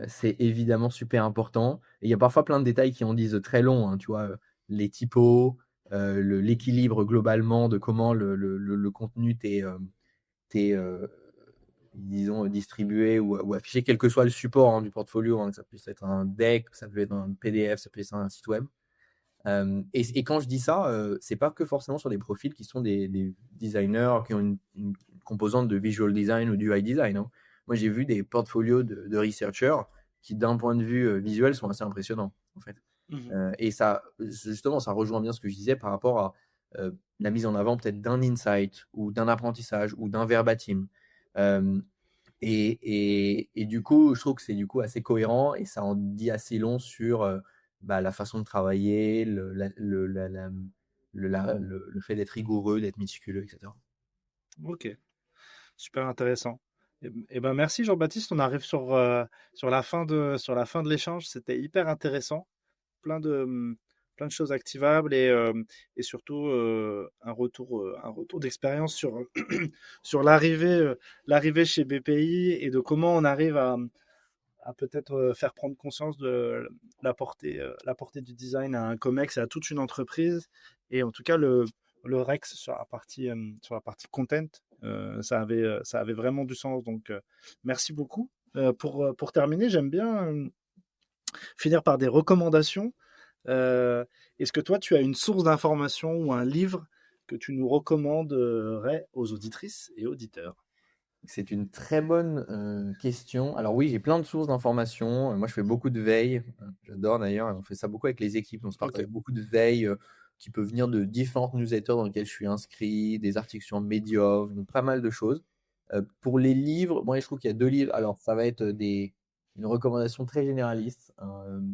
c'est évidemment super important. Et il y a parfois plein de détails qui en disent très long, hein, tu vois, les typos, l'équilibre globalement de comment le contenu t'est, disons, distribué ou affiché, quel que soit le support du portfolio, hein, que ça puisse être un deck, ça peut être un PDF, ça peut être un site web. Et quand je dis ça, c'est pas que forcément sur des profils qui sont des designers qui ont une composante de visual design ou du UI design. Hein. Moi, j'ai vu des portfolios de researchers qui, d'un point de vue visuel, sont assez impressionnants, en fait. Et ça, justement, ça rejoint bien ce que je disais par rapport à la mise en avant peut-être d'un insight ou d'un apprentissage ou d'un verbatim. Euh, et du coup, je trouve que c'est du coup assez cohérent et ça en dit assez long sur la façon de travailler, le fait d'être rigoureux, d'être méticuleux, etc. Ok. Super intéressant. Et ben merci Jean-Baptiste. On arrive sur la fin de l'échange. C'était hyper intéressant. Plein plein de choses activables et surtout un retour d'expérience sur, sur l'arrivée chez BPI et de comment on arrive à peut-être faire prendre conscience de la portée du design à un COMEX et à toute une entreprise. Et en tout cas, le Rex sur la partie content, ça avait vraiment du sens. Donc, merci beaucoup. Pour terminer, j'aime bien finir par des recommandations. Est-ce que toi, tu as une source d'information ou un livre que tu nous recommanderais aux auditrices et auditeurs? C'est une très bonne question. Alors oui, j'ai plein de sources d'informations. Moi, je fais beaucoup de veille. J'adore d'ailleurs. On fait ça beaucoup avec les équipes. On se Ok, partage beaucoup de veille qui peut venir de différentes newsletters dans lesquelles je suis inscrit, des articles sur Medium, donc pas mal de choses. Pour les livres, moi je trouve qu'il y a 2 livres. Alors ça va être une recommandation très généraliste,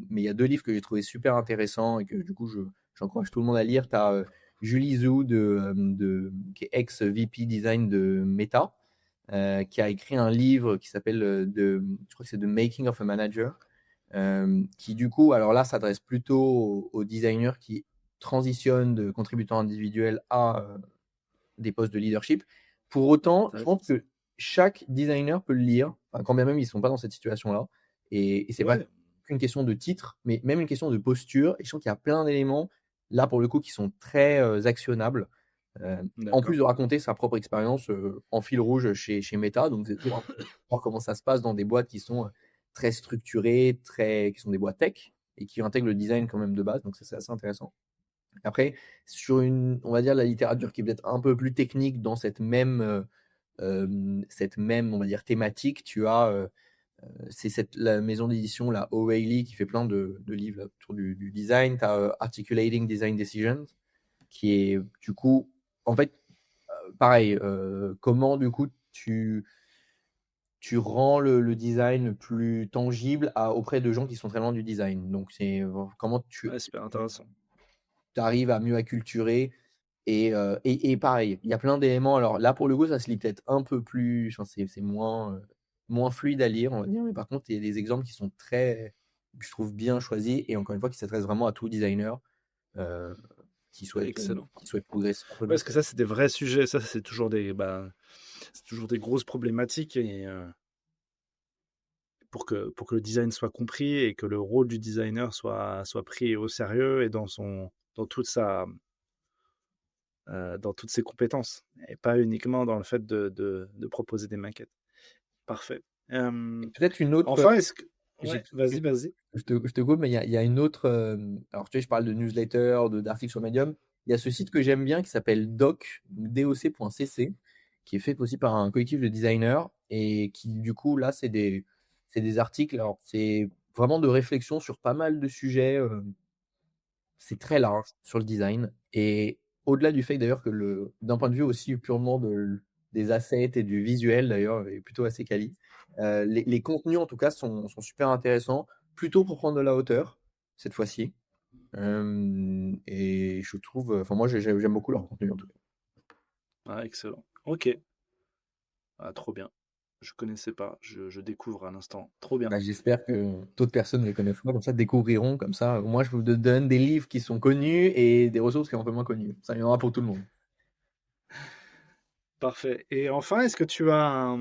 mais il y a 2 livres que j'ai trouvé super intéressants et que du coup j'encourage tout le monde à lire. Tu as Julie Zhu qui est ex-VP Design de Meta, qui a écrit un livre qui s'appelle je crois que c'est The Making of a Manager, qui du coup, alors là, s'adresse plutôt aux designers qui transitionnent de contributeurs individuels à des postes de leadership. Pour autant, je pense que chaque designer peut le lire, enfin, quand bien même ils ne sont pas dans cette situation-là. Et c'est pas qu'une question de titre, mais même une question de posture. Et je trouve qu'il y a plein d'éléments, là pour le coup, qui sont très actionnables. En plus de raconter sa propre expérience en fil rouge chez Meta. Donc, c'est pour voir comment ça se passe dans des boîtes qui sont très structurées, qui sont des boîtes tech et qui intègrent le design quand même de base. Donc, ça, c'est assez intéressant. Après, sur on va dire, la littérature qui est peut-être un peu plus technique dans cette même, on va dire, thématique, tu as, c'est la maison d'édition, la O'Reilly, qui fait plein de livres autour du design. Tu as Articulating Design Decisions, qui est, du coup, en fait, pareil, comment, du coup, tu rends le design plus tangible auprès de gens qui sont très loin du design. Donc, c'est comment super intéressant. tu arrives à mieux acculturer. Et pareil, il y a plein d'éléments. Alors là, pour le coup, ça se lit peut-être un peu plus. Enfin, c'est moins fluide à lire, on va dire. Mais par contre, il y a des exemples qui sont je trouve, bien choisis. Et encore une fois, qui s'adressent vraiment à tout designer qui souhaite progresser. Parce que ça, c'est des vrais sujets. Ça, c'est toujours des grosses problématiques. Et pour que le design soit compris et que le rôle du designer soit pris au sérieux et dans toutes ses compétences, et pas uniquement dans le fait de proposer des maquettes. Parfait. Peut-être une autre. Enfin, est-ce que... Vas-y. Je te coupe, mais il y a une autre. Alors, tu sais, je parle de newsletter, d'articles sur Medium. Il y a ce site que j'aime bien qui s'appelle doc.cc, qui est fait aussi par un collectif de designers et qui, du coup, là, c'est des articles. Alors, c'est vraiment de réflexion sur pas mal de sujets. C'est très large sur le design. Et au-delà du fait, d'ailleurs, que d'un point de vue aussi purement des assets et du visuel, d'ailleurs, est plutôt assez quali. Les contenus, en tout cas, sont super intéressants, plutôt pour prendre de la hauteur, cette fois-ci. Et je trouve... Enfin, moi, j'aime beaucoup leur contenu, en tout cas. Ah, excellent. Ok. Ah, trop bien. Je connaissais pas. Je découvre à l'instant. Trop bien. Bah, j'espère que d'autres personnes les connaissent pas, comme ça, découvriront. Comme ça, moi, je vous donne des livres qui sont connus et des ressources qui sont un peu moins connues. Ça, il y en aura pour tout le monde. Parfait. Et enfin, est-ce que tu as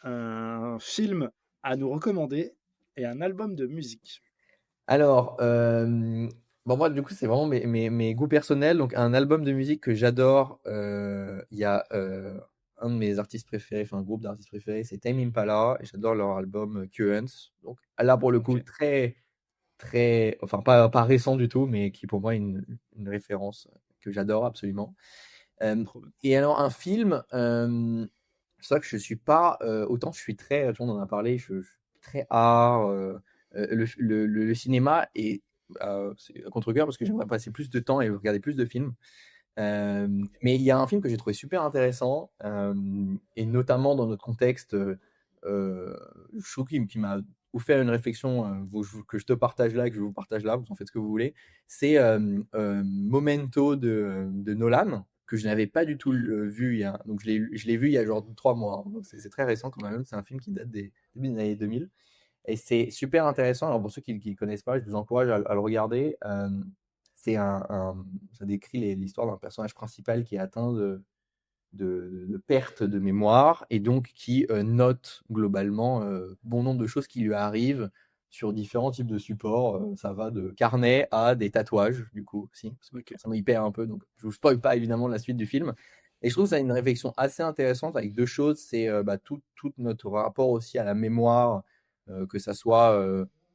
un film à nous recommander et un album de musique? Alors, bon, moi, du coup, c'est vraiment mes goûts personnels. Donc, un album de musique que j'adore, il y a un de mes artistes préférés, enfin, un groupe d'artistes préférés, c'est Tame Impala. Et j'adore leur album Currents. Donc, là, pour le coup, très, très, enfin, pas récent du tout, mais qui pour moi est une référence que j'adore absolument. Et alors, un film, c'est vrai que je suis pas, autant je suis très, tout le monde en a parlé, je suis très art, le cinéma et c'est à contre-cœur parce que j'aimerais passer plus de temps et regarder plus de films. Mais il y a un film que j'ai trouvé super intéressant et notamment dans notre contexte, je trouve qu'il m'a offert une réflexion que je te partage là, que je vous partage là, vous en faites ce que vous voulez. C'est Memento de Nolan, que je n'avais pas du tout vu. Donc je l'ai vu il y a genre 3 mois. Hein. Donc c'est très récent quand même. C'est un film qui date des années 2000. Et c'est super intéressant. Alors pour ceux qui ne connaissent pas, je vous encourage à le regarder. Ça décrit l'histoire d'un personnage principal qui est atteint de perte de mémoire et donc qui note globalement bon nombre de choses qui lui arrivent sur différents types de supports. Ça va de carnet à des tatouages, du coup, aussi. Ça me perd un peu, donc je ne vous spoil pas évidemment la suite du film. Et je trouve que ça a une réflexion assez intéressante avec 2 choses. C'est tout notre rapport aussi à la mémoire, que ça soit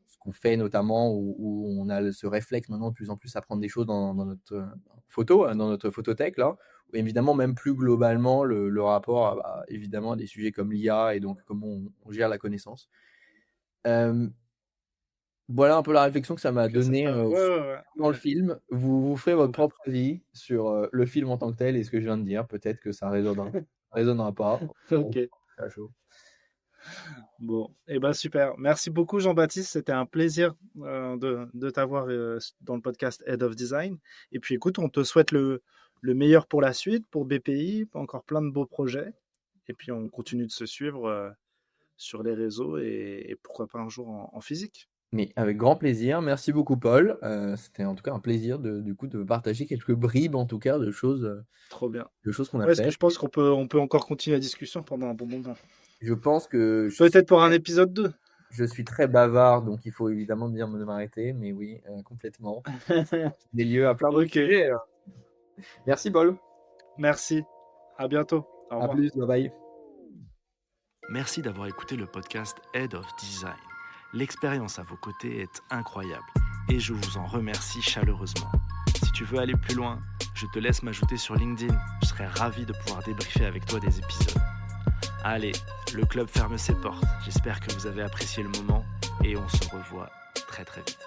ce qu'on fait notamment, où on a ce réflexe maintenant de plus en plus à prendre des choses dans notre photo, dans notre photothèque, là. Ou évidemment, même plus globalement, le rapport évidemment à des sujets comme l'IA et donc comment on gère la connaissance. voilà un peu la réflexion que ça m'a que ça donné t'a... Ouais. dans le film. Vous ferez votre propre avis sur le film en tant que tel et ce que je viens de dire. Peut-être que ça résonnera pas. Ok. À chaud. Bon, et ben super. Merci beaucoup Jean-Baptiste, c'était un plaisir de t'avoir dans le podcast Head of Design. Et puis écoute, on te souhaite le meilleur pour la suite, pour BPI, encore plein de beaux projets. Et puis on continue de se suivre sur les réseaux et pourquoi pas un jour en physique. Mais avec grand plaisir. Merci beaucoup, Paul. C'était en tout cas un plaisir du coup de partager quelques bribes en tout cas de choses Trop bien. qu'on a Ouais, parce que fait. je pense qu'on peut encore continuer la discussion pendant un bon moment. Je pense que Peut-être pour un épisode 2. je suis très bavard, donc il faut évidemment dire de m'arrêter, mais oui, complètement. Des lieux à plein de Ok. sujets. Merci, Paul. Merci. À bientôt. Au À revoir. plus, bye bye. Merci d'avoir écouté le podcast Head of Design. L'expérience à vos côtés est incroyable et je vous en remercie chaleureusement. Si tu veux aller plus loin, je te laisse m'ajouter sur LinkedIn. Je serai ravi de pouvoir débriefer avec toi des épisodes. Allez, le club ferme ses portes. J'espère que vous avez apprécié le moment et on se revoit très très vite.